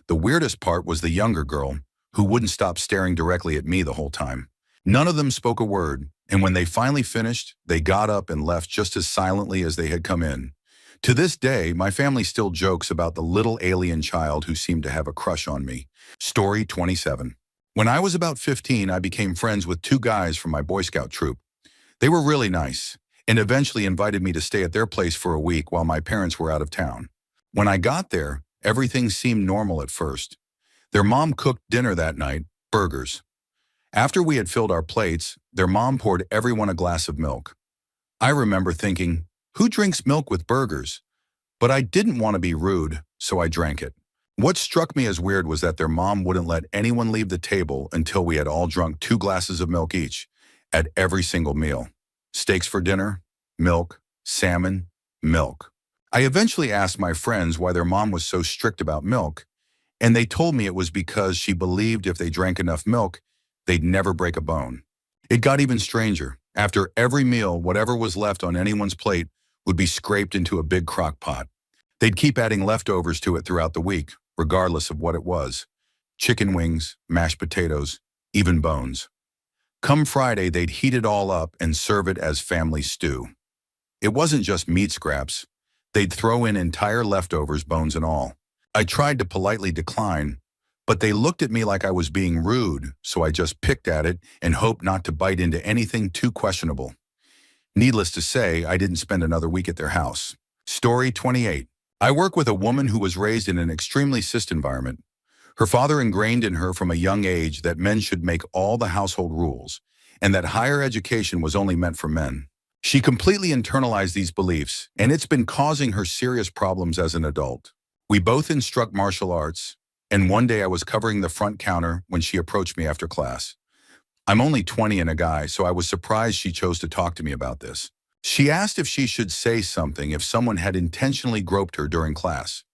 The weirdest part was the younger girl, who wouldn't stop staring directly at me the whole time. None of them spoke a word, and when they finally finished, they got up and left just as silently as they had come in. To this day, my family still jokes about the little alien child who seemed to have a crush on me. Story 27. When I was about 15, I became friends with two guys from my Boy Scout troop. They were really nice, and eventually invited me to stay at their place for a week while my parents were out of town. When I got there, everything seemed normal at first. Their mom cooked dinner that night, burgers. After we had filled our plates, their mom poured everyone a glass of milk. I remember thinking, who drinks milk with burgers? But I didn't want to be rude, so I drank it. What struck me as weird was that their mom wouldn't let anyone leave the table until we had all drunk 2 glasses of milk each, at every single meal. Steaks for dinner, milk, salmon, milk. I eventually asked my friends why their mom was so strict about milk, and they told me it was because she believed if they drank enough milk, they'd never break a bone. It got even stranger. After every meal, whatever was left on anyone's plate would be scraped into a big crock pot. They'd keep adding leftovers to it throughout the week, regardless of what it was. Chicken wings, mashed potatoes, even bones. Come Friday, they'd heat it all up and serve it as family stew. It wasn't just meat scraps. They'd throw in entire leftovers, bones and all. I tried to politely decline, but they looked at me like I was being rude, so I just picked at it and hoped not to bite into anything too questionable. Needless to say, I didn't spend another week at their house. Story 28. I work with a woman who was raised in an extremely cis environment. Her father ingrained in her from a young age that men should make all the household rules, and that higher education was only meant for men. She completely internalized these beliefs, and it's been causing her serious problems as an adult. We both instruct martial arts, And one day I was covering the front counter when she approached me after class. I'm only 20 and a guy, so I was surprised she chose to talk to me about this. She asked if she should say something if someone had intentionally groped her during class.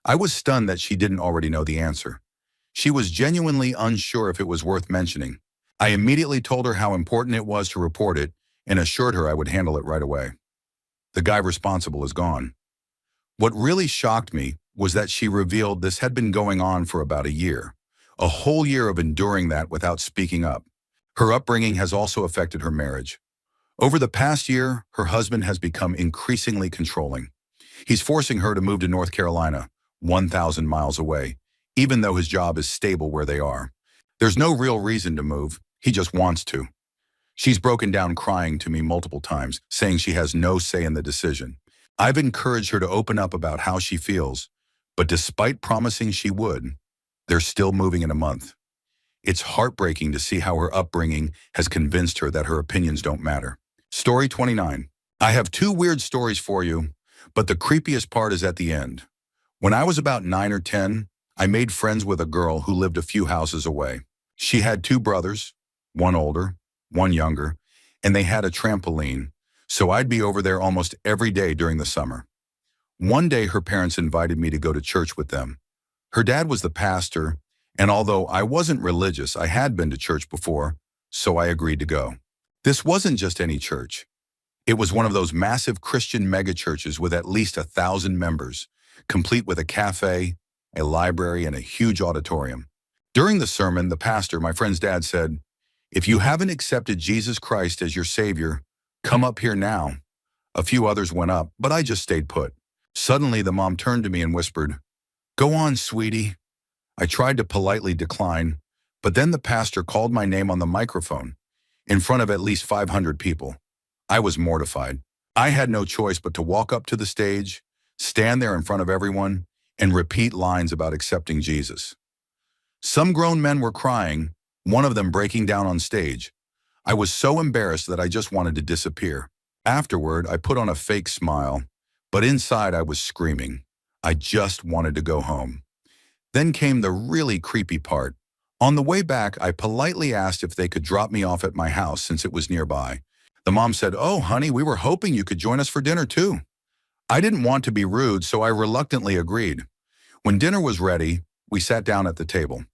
I was stunned that she didn't already know the answer. She was genuinely unsure if it was worth mentioning. I immediately told her how important it was to report it and assured her I would handle it right away. The guy responsible is gone. What really shocked me was that she revealed this had been going on for about a year. A whole year of enduring that without speaking up. Her upbringing has also affected her marriage. Over the past year, her husband has become increasingly controlling. He's forcing her to move to North Carolina, 1,000 miles away, even though his job is stable where they are. There's no real reason to move, he just wants to. She's broken down crying to me multiple times, saying she has no say in the decision. I've encouraged her to open up about how she feels, but despite promising she would, they're still moving in a month. It's heartbreaking to see how her upbringing has convinced her that her opinions don't matter. Story 29. I have two weird stories for you, but the creepiest part is at the end. When I was about 9 or 10, I made friends with a girl who lived a few houses away. She had two brothers, one older, one younger, and they had a trampoline, so I'd be over there almost every day during the summer. One day her parents invited me to go to church with them. Her dad was the pastor, and although I wasn't religious, I had been to church before, so I agreed to go. This wasn't just any church. It was one of those massive Christian megachurches with at least 1,000 members, complete with a cafe, a library, and a huge auditorium. During the sermon, the pastor, my friend's dad, said, "If you haven't accepted Jesus Christ as your Savior, come up here now." A few others went up, but I just stayed put. Suddenly, the mom turned to me and whispered, "Go on, sweetie." I tried to politely decline, but then the pastor called my name on the microphone, in front of at least 500 people. I was mortified. I had no choice but to walk up to the stage, stand there in front of everyone, and repeat lines about accepting Jesus. Some grown men were crying, one of them breaking down on stage. I was so embarrassed that I just wanted to disappear. Afterward, I put on a fake smile, but inside I was screaming. I just wanted to go home. Then came the really creepy part. On the way back, I politely asked if they could drop me off at my house since it was nearby. The mom said, "Oh, honey, we were hoping you could join us for dinner too." I didn't want to be rude, so I reluctantly agreed. When dinner was ready, we sat down at the table.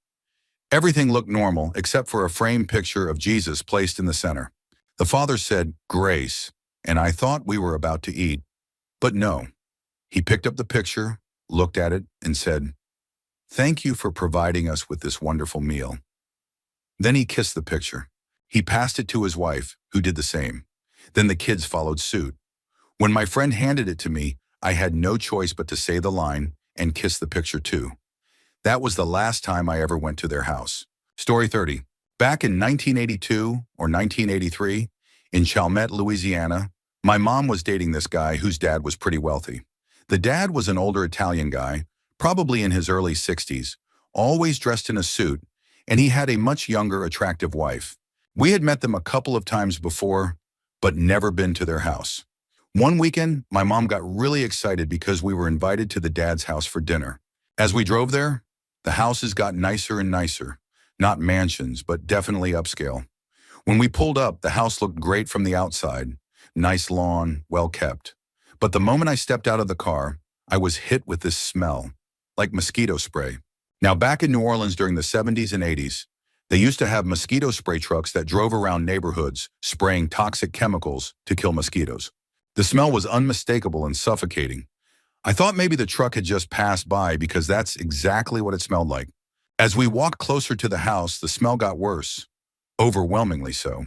Everything looked normal except for a framed picture of Jesus placed in the center. The father said, "Grace," and I thought we were about to eat. But no. He picked up the picture, looked at it, and said, "Thank you for providing us with this wonderful meal." Then he kissed the picture. He passed it to his wife, who did the same. Then the kids followed suit. When my friend handed it to me, I had no choice but to say the line and kiss the picture too. That was the last time I ever went to their house. Story 30. Back in 1982 or 1983, in Chalmette, Louisiana, my mom was dating this guy whose dad was pretty wealthy. The dad was an older Italian guy, probably in his early 60s, always dressed in a suit, and he had a much younger, attractive wife. We had met them a couple of times before, but never been to their house. One weekend, my mom got really excited because we were invited to the dad's house for dinner. As we drove there, the houses got nicer and nicer. Not mansions, but definitely upscale. When we pulled up, the house looked great from the outside. Nice lawn, well kept. But the moment I stepped out of the car, I was hit with this smell, like mosquito spray. Now, back in New Orleans during the 70s and 80s, they used to have mosquito spray trucks that drove around neighborhoods, spraying toxic chemicals to kill mosquitoes. The smell was unmistakable and suffocating. I thought maybe the truck had just passed by because that's exactly what it smelled like. As we walked closer to the house, the smell got worse, overwhelmingly so.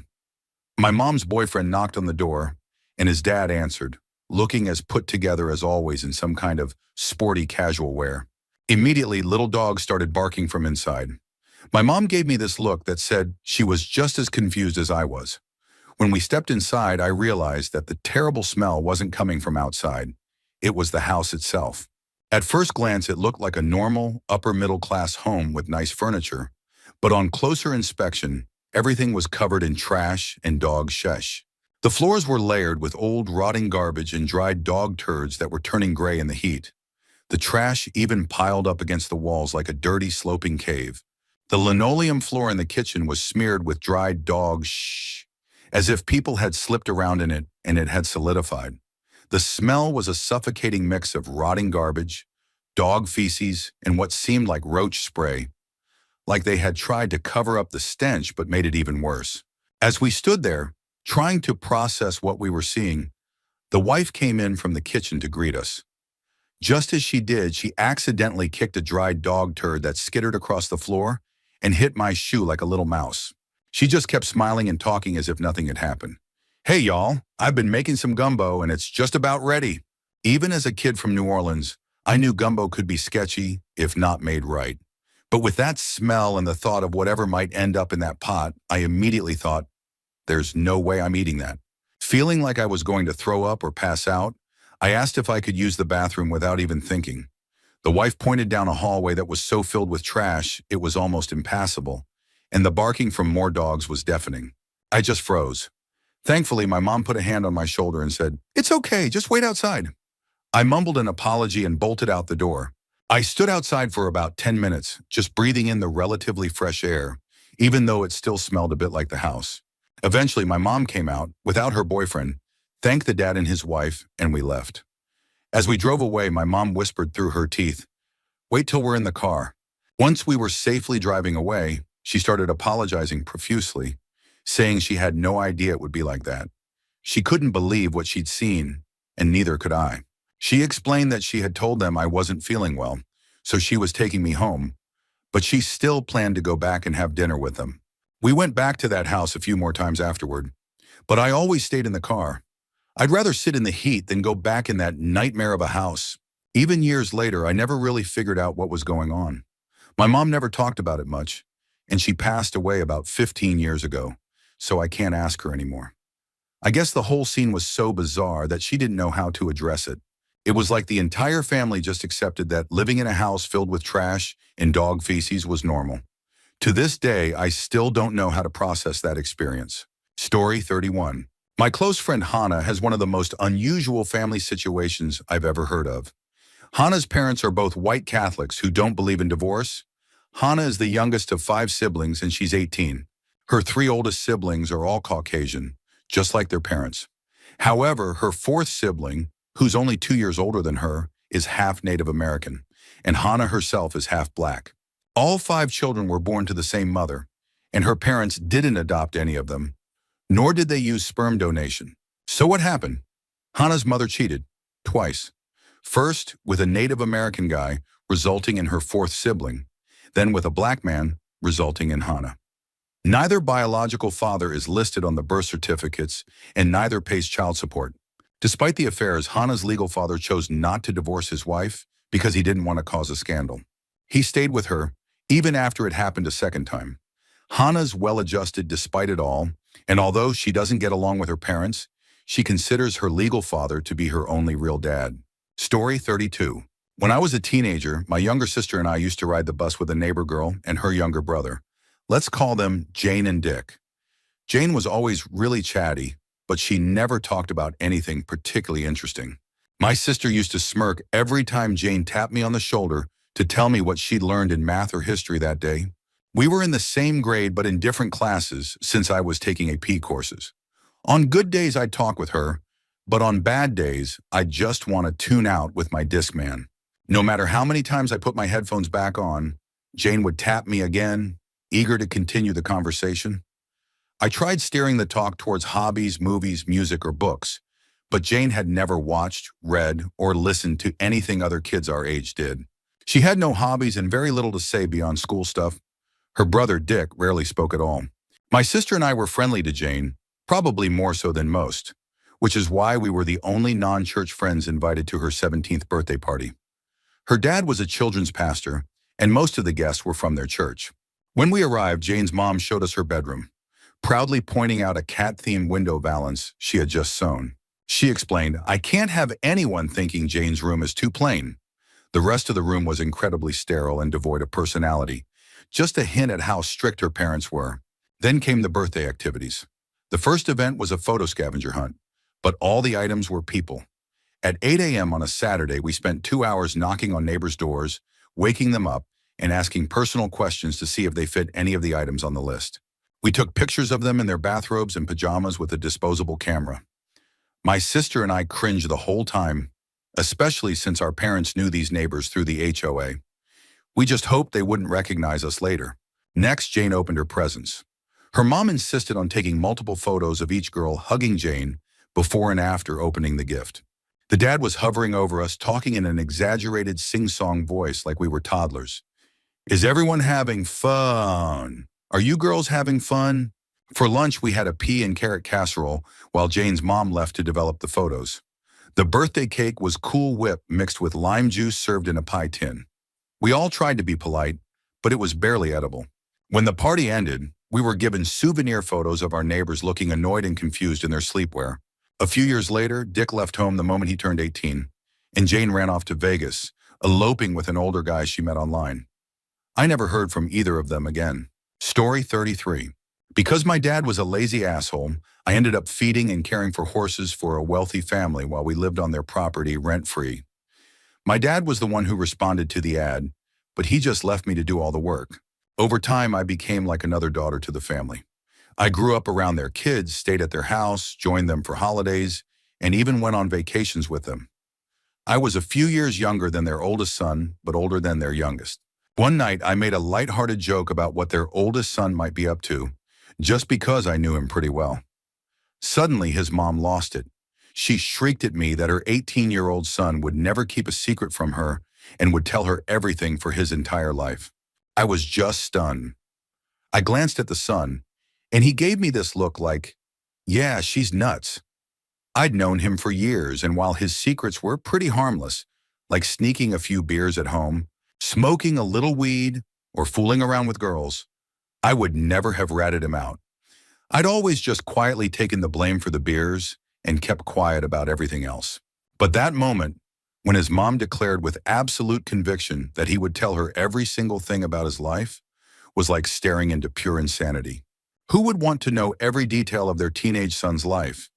My mom's boyfriend knocked on the door, and his dad answered, looking as put together as always in some kind of sporty casual wear. Immediately, little dogs started barking from inside. My mom gave me this look that said she was just as confused as I was. When we stepped inside, I realized that the terrible smell wasn't coming from outside. It was the house itself. At first glance, it looked like a normal, upper-middle-class home with nice furniture. But on closer inspection, everything was covered in trash and dog shesh. The floors were layered with old, rotting garbage and dried dog turds that were turning gray in the heat. The trash even piled up against the walls like a dirty, sloping cave. The linoleum floor in the kitchen was smeared with dried dog shh, as if people had slipped around in it and it had solidified. The smell was a suffocating mix of rotting garbage, dog feces, and what seemed like roach spray, like they had tried to cover up the stench but made it even worse. As we stood there, trying to process what we were seeing, the wife came in from the kitchen to greet us. Just as she did, she accidentally kicked a dried dog turd that skittered across the floor and hit my shoe like a little mouse. She just kept smiling and talking as if nothing had happened. "Hey y'all, I've been making some gumbo and it's just about ready." Even as a kid from New Orleans, I knew gumbo could be sketchy if not made right. But with that smell and the thought of whatever might end up in that pot, I immediately thought, there's no way I'm eating that. Feeling like I was going to throw up or pass out, I asked if I could use the bathroom without even thinking. The wife pointed down a hallway that was so filled with trash it was almost impassable, and the barking from more dogs was deafening. I just froze. Thankfully, my mom put a hand on my shoulder and said, "It's okay, just wait outside." I mumbled an apology and bolted out the door. I stood outside for about 10 minutes, just breathing in the relatively fresh air, even though it still smelled a bit like the house. Eventually, my mom came out, without her boyfriend, thanked the dad and his wife, and we left. As we drove away, my mom whispered through her teeth, "Wait till we're in the car." Once we were safely driving away, she started apologizing profusely, saying she had no idea it would be like that. She couldn't believe what she'd seen, and neither could I. She explained that she had told them I wasn't feeling well, so she was taking me home, but she still planned to go back and have dinner with them. We went back to that house a few more times afterward, but I always stayed in the car. I'd rather sit in the heat than go back in that nightmare of a house. Even years later, I never really figured out what was going on. My mom never talked about it much, and she passed away about 15 years ago, so I can't ask her anymore. I guess the whole scene was so bizarre that she didn't know how to address it. It was like the entire family just accepted that living in a house filled with trash and dog feces was normal. To this day, I still don't know how to process that experience. Story 31. My close friend Hannah has one of the most unusual family situations I've ever heard of. Hannah's parents are both white Catholics who don't believe in divorce. Hannah is the youngest of 5 siblings and she's 18. Her 3 oldest siblings are all Caucasian, just like their parents. However, her 4th sibling, who's only 2 years older than her, is half Native American, and Hannah herself is half black. All 5 children were born to the same mother, and her parents didn't adopt any of them, nor did they use sperm donation. So what happened? Hannah's mother cheated, twice. First, with a Native American guy, resulting in her 4th sibling, then with a black man, resulting in Hannah. Neither biological father is listed on the birth certificates, and neither pays child support. Despite the affairs, Hannah's legal father chose not to divorce his wife because he didn't want to cause a scandal. He stayed with her, even after it happened a second time. Hannah's well-adjusted despite it all, and although she doesn't get along with her parents, she considers her legal father to be her only real dad. Story 32. When I was a teenager, my younger sister and I used to ride the bus with a neighbor girl and her younger brother. Let's call them Jane and Dick. Jane was always really chatty, but she never talked about anything particularly interesting. My sister used to smirk every time Jane tapped me on the shoulder to tell me what she'd learned in math or history that day. We were in the same grade but in different classes since I was taking AP courses. On good days I'd talk with her, but on bad days I'd just want to tune out with my Discman. No matter how many times I put my headphones back on, Jane would tap me again, eager to continue the conversation. I tried steering the talk towards hobbies, movies, music, or books, but Jane had never watched, read, or listened to anything other kids our age did. She had no hobbies and very little to say beyond school stuff. Her brother, Dick, rarely spoke at all. My sister and I were friendly to Jane, probably more so than most, which is why we were the only non-church friends invited to her 17th birthday party. Her dad was a children's pastor, and most of the guests were from their church. When we arrived, Jane's mom showed us her bedroom, proudly pointing out a cat-themed window valance she had just sewn. She explained, "I can't have anyone thinking Jane's room is too plain." The rest of the room was incredibly sterile and devoid of personality, just a hint at how strict her parents were. Then came the birthday activities. The first event was a photo scavenger hunt, but all the items were people. At 8 a.m. on a Saturday, we spent 2 hours knocking on neighbors' doors, waking them up, and asking personal questions to see if they fit any of the items on the list. We took pictures of them in their bathrobes and pajamas with a disposable camera. My sister and I cringed the whole time, especially since our parents knew these neighbors through the HOA. We just hoped they wouldn't recognize us later. Next, Jane opened her presents. Her mom insisted on taking multiple photos of each girl hugging Jane before and after opening the gift. The dad was hovering over us, talking in an exaggerated sing-song voice like we were toddlers. Is everyone having fun? Are you girls having fun? For lunch, we had a pea and carrot casserole while Jane's mom left to develop the photos. The birthday cake was Cool Whip mixed with lime juice served in a pie tin. We all tried to be polite, but it was barely edible. When the party ended, we were given souvenir photos of our neighbors looking annoyed and confused in their sleepwear. A few years later, Dick left home the moment he turned 18, and Jane ran off to Vegas, eloping with an older guy she met online. I never heard from either of them again. Story 33. Because my dad was a lazy asshole, I ended up feeding and caring for horses for a wealthy family while we lived on their property rent-free. My dad was the one who responded to the ad, but he just left me to do all the work. Over time, I became like another daughter to the family. I grew up around their kids, stayed at their house, joined them for holidays, and even went on vacations with them. I was a few years younger than their oldest son, but older than their youngest. One night, I made a lighthearted joke about what their oldest son might be up to, just because I knew him pretty well. Suddenly, his mom lost it. She shrieked at me that her 18-year-old son would never keep a secret from her and would tell her everything for his entire life. I was just stunned. I glanced at the son, and he gave me this look like, yeah, she's nuts. I'd known him for years, and while his secrets were pretty harmless, like sneaking a few beers at home, smoking a little weed, or fooling around with girls, I would never have ratted him out. I'd always just quietly taken the blame for the beers and kept quiet about everything else. But that moment, when his mom declared with absolute conviction that he would tell her every single thing about his life, was like staring into pure insanity. Who would want to know every detail of their teenage son's life?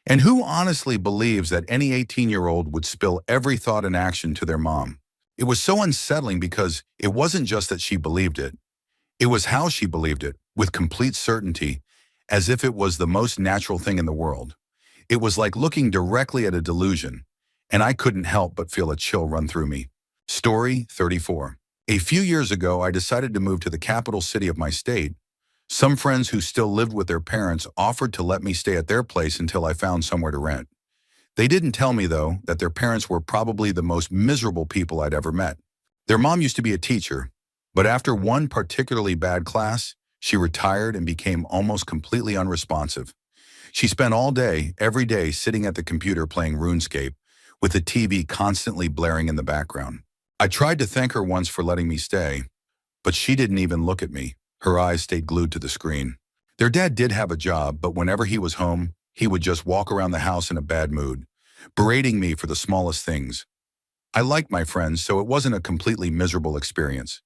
And who honestly believes that any 18-year-old would spill every thought and action to their mom? It was so unsettling because it wasn't just that she believed it. It was how she believed it, with complete certainty, as if it was the most natural thing in the world. It was like looking directly at a delusion, and I couldn't help but feel a chill run through me. Story 34. A few years ago, I decided to move to the capital city of my state. Some friends who still lived with their parents offered to let me stay at their place until I found somewhere to rent. They didn't tell me, though, that their parents were probably the most miserable people I'd ever met. Their mom used to be a teacher, but after one particularly bad class, she retired and became almost completely unresponsive. She spent all day, every day, sitting at the computer playing RuneScape, with the TV constantly blaring in the background. I tried to thank her once for letting me stay, but she didn't even look at me. Her eyes stayed glued to the screen. Their dad did have a job, but whenever he was home, he would just walk around the house in a bad mood, berating me for the smallest things. I liked my friends, so it wasn't a completely miserable experience,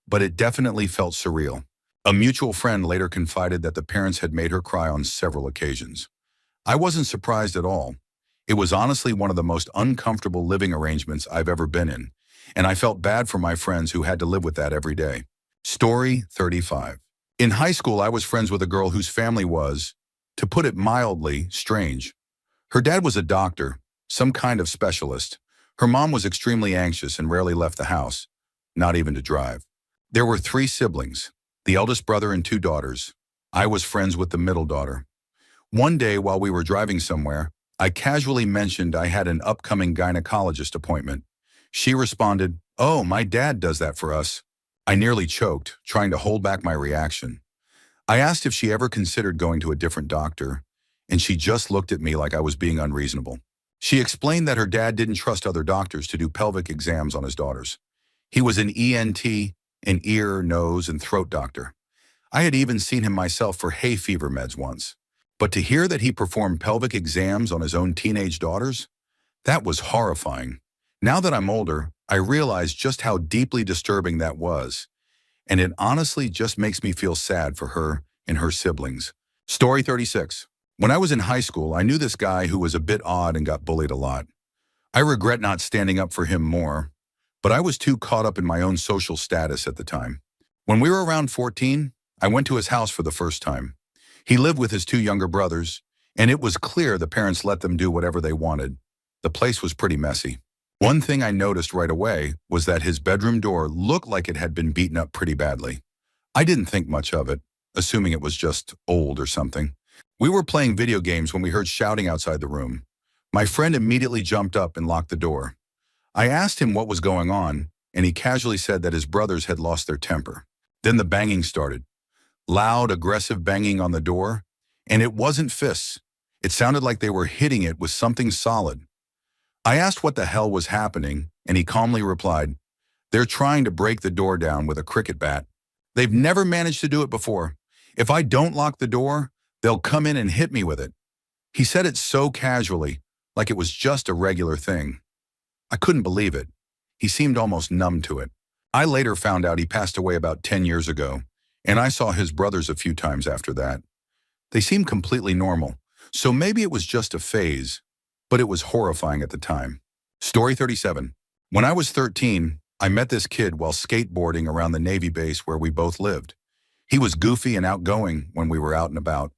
but it definitely felt surreal. A mutual friend later confided that the parents had made her cry on several occasions. I wasn't surprised at all. It was honestly one of the most uncomfortable living arrangements I've ever been in, and I felt bad for my friends who had to live with that every day. Story 35. In high school, I was friends with a girl whose family was, to put it mildly, strange. Her dad was a doctor, some kind of specialist. Her mom was extremely anxious and rarely left the house, not even to drive. There were 3 siblings, the eldest brother and 2 daughters. I was friends with the middle daughter. One day while we were driving somewhere, I casually mentioned I had an upcoming gynecologist appointment. She responded, "Oh, my dad does that for us." I nearly choked, trying to hold back my reaction. I asked if she ever considered going to a different doctor, and she just looked at me like I was being unreasonable. She explained that her dad didn't trust other doctors to do pelvic exams on his daughters. He was an ENT, an ear, nose, and throat doctor. I had even seen him myself for hay fever meds once. But to hear that he performed pelvic exams on his own teenage daughters, that was horrifying. Now that I'm older, I realize just how deeply disturbing that was, and it honestly just makes me feel sad for her and her siblings. Story 36. When I was in high school, I knew this guy who was a bit odd and got bullied a lot. I regret not standing up for him more, but I was too caught up in my own social status at the time. When we were around 14, I went to his house for the first time. He lived with his two younger brothers, and it was clear the parents let them do whatever they wanted. The place was pretty messy. One thing I noticed right away was that his bedroom door looked like it had been beaten up pretty badly. I didn't think much of it, assuming it was just old or something. We were playing video games when we heard shouting outside the room. My friend immediately jumped up and locked the door. I asked him what was going on, and he casually said that his brothers had lost their temper. Then the banging started. Loud, aggressive banging on the door, and it wasn't fists. It sounded like they were hitting it with something solid. I asked what the hell was happening, and he calmly replied, "They're trying to break the door down with a cricket bat. They've never managed to do it before. If I don't lock the door, they'll come in and hit me with it." He said it so casually, like it was just a regular thing. I couldn't believe it. He seemed almost numb to it. I later found out he passed away about 10 years ago, and I saw his brothers a few times after that. They seemed completely normal, so maybe it was just a phase, but it was horrifying at the time. Story 37. When I was 13, I met this kid while skateboarding around the Navy base where we both lived. He was goofy and outgoing when we were out and about.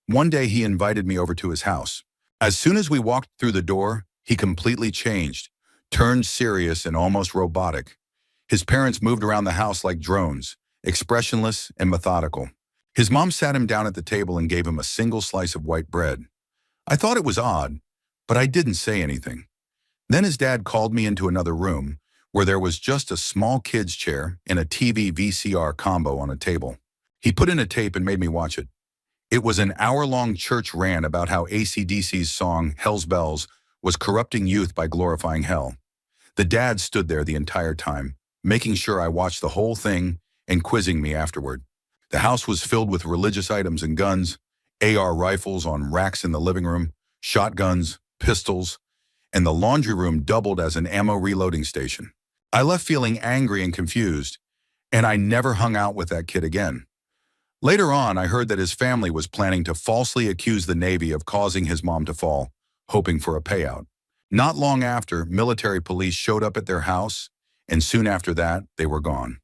One day he invited me over to his house. As soon as we walked through the door, he completely changed, turned serious and almost robotic. His parents moved around the house like drones, expressionless and methodical. His mom sat him down at the table and gave him a single slice of white bread. I thought it was odd, but I didn't say anything. Then his dad called me into another room where there was just a small kid's chair and a TV VCR combo on a table. He put in a tape and made me watch it. It was an hour-long church rant about how AC/DC's song, Hell's Bells, was corrupting youth by glorifying hell. The dad stood there the entire time, making sure I watched the whole thing and quizzing me afterward. The house was filled with religious items and guns, AR rifles on racks in the living room, shotguns, pistols, and the laundry room doubled as an ammo reloading station. I left feeling angry and confused, and I never hung out with that kid again. Later on, I heard that his family was planning to falsely accuse the Navy of causing his mom to fall, hoping for a payout. Not long after, military police showed up at their house, and soon after that, they were gone.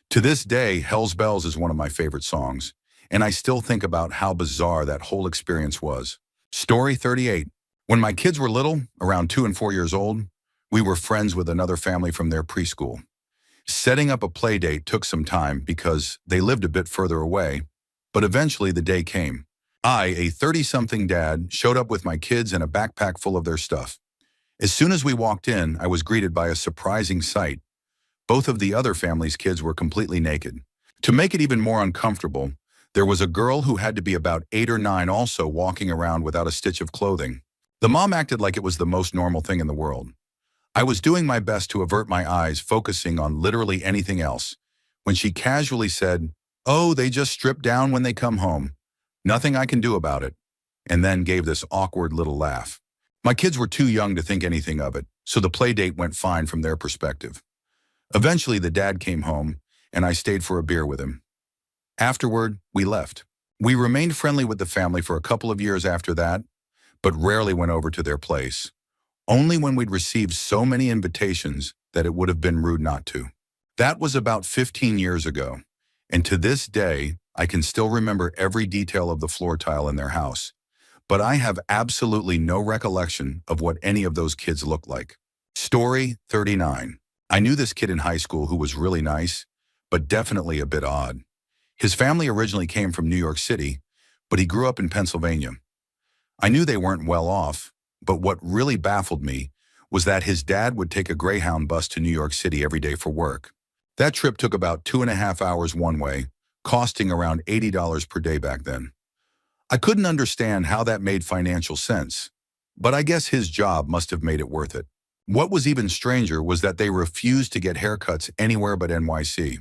To this day, Hell's Bells is one of my favorite songs, and I still think about how bizarre that whole experience was. Story 38. When my kids were little, around 2 and 4 years old, we were friends with another family from their preschool. Setting up a play date took some time because they lived a bit further away, but eventually the day came. I, a 30-something dad, showed up with my kids and a backpack full of their stuff. As soon as we walked in, I was greeted by a surprising sight. Both of the other family's kids were completely naked. To make it even more uncomfortable, there was a girl who had to be about 8 or 9 also walking around without a stitch of clothing. The mom acted like it was the most normal thing in the world. I was doing my best to avert my eyes, focusing on literally anything else, when she casually said, "Oh, they just strip down when they come home. Nothing I can do about it," and then gave this awkward little laugh. My kids were too young to think anything of it, so the play date went fine from their perspective. Eventually, the dad came home, and I stayed for a beer with him. Afterward, we left. We remained friendly with the family for a couple of years after that, but rarely went over to their place. Only when we'd received so many invitations that it would have been rude not to. That was about 15 years ago, and to this day, I can still remember every detail of the floor tile in their house, but I have absolutely no recollection of what any of those kids looked like. Story 39. I knew this kid in high school who was really nice, but definitely a bit odd. His family originally came from New York City, but he grew up in Pennsylvania. I knew they weren't well off, but what really baffled me was that his dad would take a Greyhound bus to New York City every day for work. That trip took about 2.5 hours one way, costing around $80 per day back then. I couldn't understand how that made financial sense, but I guess his job must have made it worth it. What was even stranger was that they refused to get haircuts anywhere but NYC.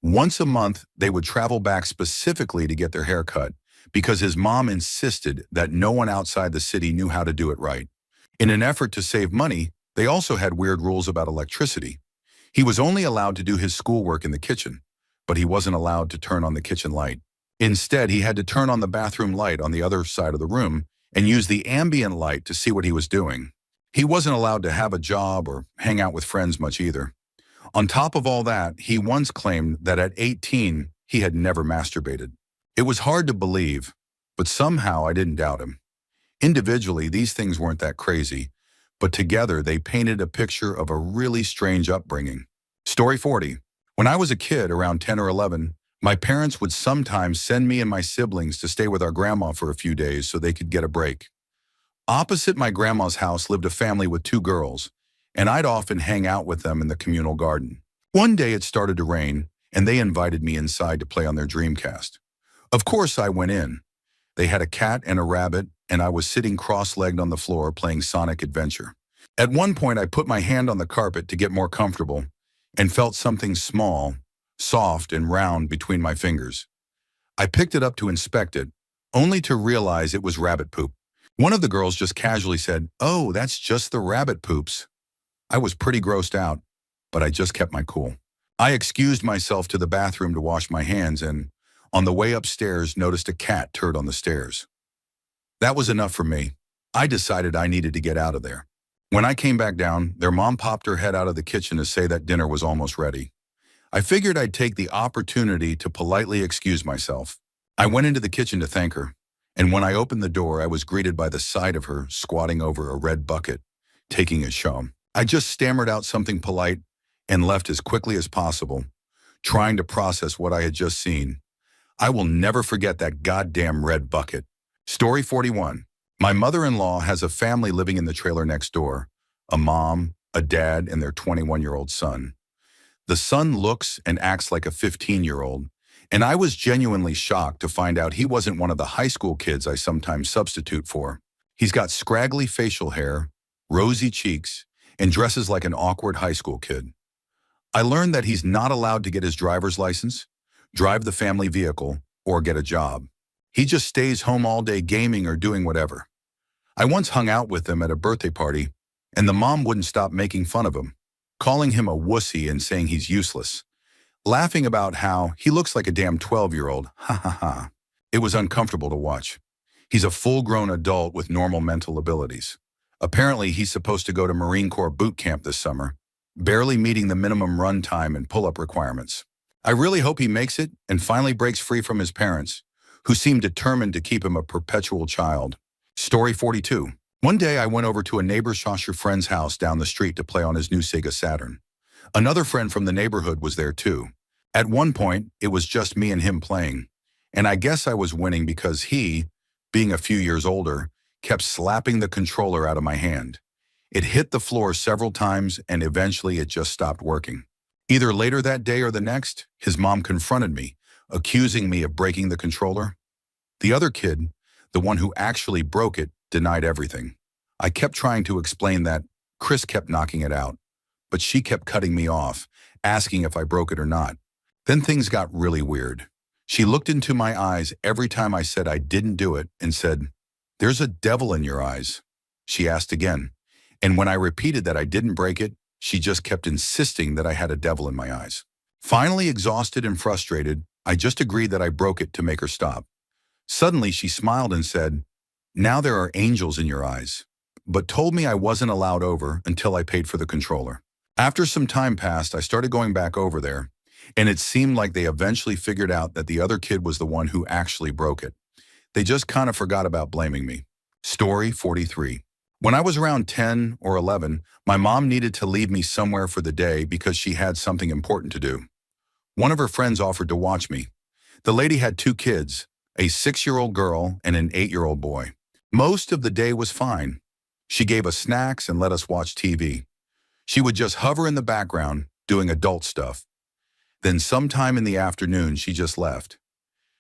Once a month, they would travel back specifically to get their hair cut because his mom insisted that no one outside the city knew how to do it right. In an effort to save money, they also had weird rules about electricity. He was only allowed to do his schoolwork in the kitchen, but he wasn't allowed to turn on the kitchen light. Instead, he had to turn on the bathroom light on the other side of the room and use the ambient light to see what he was doing. He wasn't allowed to have a job or hang out with friends much either. On top of all that, he once claimed that at 18, he had never masturbated. It was hard to believe, but somehow I didn't doubt him. Individually, these things weren't that crazy, but together they painted a picture of a really strange upbringing. Story 40. When I was a kid, around 10 or 11, my parents would sometimes send me and my siblings to stay with our grandma for a few days so they could get a break. Opposite my grandma's house lived a family with two girls, and I'd often hang out with them in the communal garden. One day it started to rain, and they invited me inside to play on their Dreamcast. Of course I went in. They had a cat and a rabbit, and I was sitting cross-legged on the floor playing Sonic Adventure. At one point I put my hand on the carpet to get more comfortable and felt something small, soft and round between my fingers. I picked it up to inspect it, only to realize it was rabbit poop. One of the girls just casually said, "Oh, that's just the rabbit poops." I was pretty grossed out, but I just kept my cool. I excused myself to the bathroom to wash my hands and, on the way upstairs, noticed a cat turd on the stairs. That was enough for me. I decided I needed to get out of there. When I came back down, their mom popped her head out of the kitchen to say that dinner was almost ready. I figured I'd take the opportunity to politely excuse myself. I went into the kitchen to thank her, and when I opened the door, I was greeted by the sight of her squatting over a red bucket, taking a show. I just stammered out something polite and left as quickly as possible, trying to process what I had just seen. I will never forget that goddamn red bucket. Story 41. My mother-in-law has a family living in the trailer next door, a mom, a dad, and their 21-year-old son. The son looks and acts like a 15-year-old, and I was genuinely shocked to find out he wasn't one of the high school kids I sometimes substitute for. He's got scraggly facial hair, rosy cheeks, and dresses like an awkward high school kid. I learned that he's not allowed to get his driver's license, drive the family vehicle, or get a job. He just stays home all day gaming or doing whatever. I once hung out with him at a birthday party, and the mom wouldn't stop making fun of him, calling him a wussy and saying he's useless, laughing about how he looks like a damn 12-year-old. Ha ha ha. It was uncomfortable to watch. He's a full-grown adult with normal mental abilities. Apparently, he's supposed to go to Marine Corps boot camp this summer, barely meeting the minimum run time and pull-up requirements. I really hope he makes it and finally breaks free from his parents, who seem determined to keep him a perpetual child. Story 42. One day I went over to a neighbor Shasher friend's house down the street to play on his new Sega Saturn. Another friend from the neighborhood was there too. At one point, it was just me and him playing, and I guess I was winning because he, being a few years older, kept slapping the controller out of my hand. It hit the floor several times and eventually it just stopped working. Either later that day or the next, his mom confronted me, accusing me of breaking the controller. The other kid, the one who actually broke it, denied everything. I kept trying to explain that Chris kept knocking it out, but she kept cutting me off, asking if I broke it or not. Then things got really weird. She looked into my eyes every time I said I didn't do it and said, "There's a devil in your eyes." She asked again, and when I repeated that I didn't break it, she just kept insisting that I had a devil in my eyes. Finally, exhausted and frustrated, I just agreed that I broke it to make her stop. Suddenly, she smiled and said, "Now there are angels in your eyes," but told me I wasn't allowed over until I paid for the controller. After some time passed, I started going back over there, and it seemed like they eventually figured out that the other kid was the one who actually broke it. They just kind of forgot about blaming me. Story 43. When I was around 10 or 11, my mom needed to leave me somewhere for the day because she had something important to do. One of her friends offered to watch me. The lady had two kids, a 6-year-old girl and an 8-year-old boy. Most of the day was fine. She gave us snacks and let us watch TV. She would just hover in the background, doing adult stuff. Then sometime in the afternoon, she just left.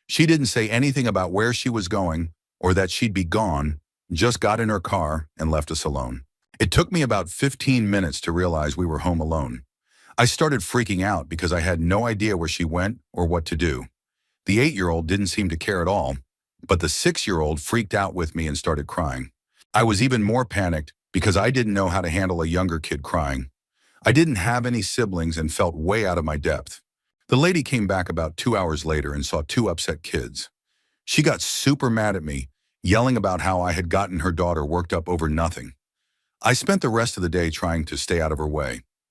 She didn't say anything about where she was going or that she'd be gone, just got in her car and left us alone. It took me about 15 minutes to realize we were home alone. I started freaking out because I had no idea where she went or what to do. The 8-year-old didn't seem to care at all, but the 6-year-old freaked out with me and started crying. I was even more panicked because I didn't know how to handle a younger kid crying. I didn't have any siblings and felt way out of my depth. The lady came back about 2 hours later and saw two upset kids. She got super mad at me, yelling about how I had gotten her daughter worked up over nothing. I spent the rest of the day trying to stay out of her way.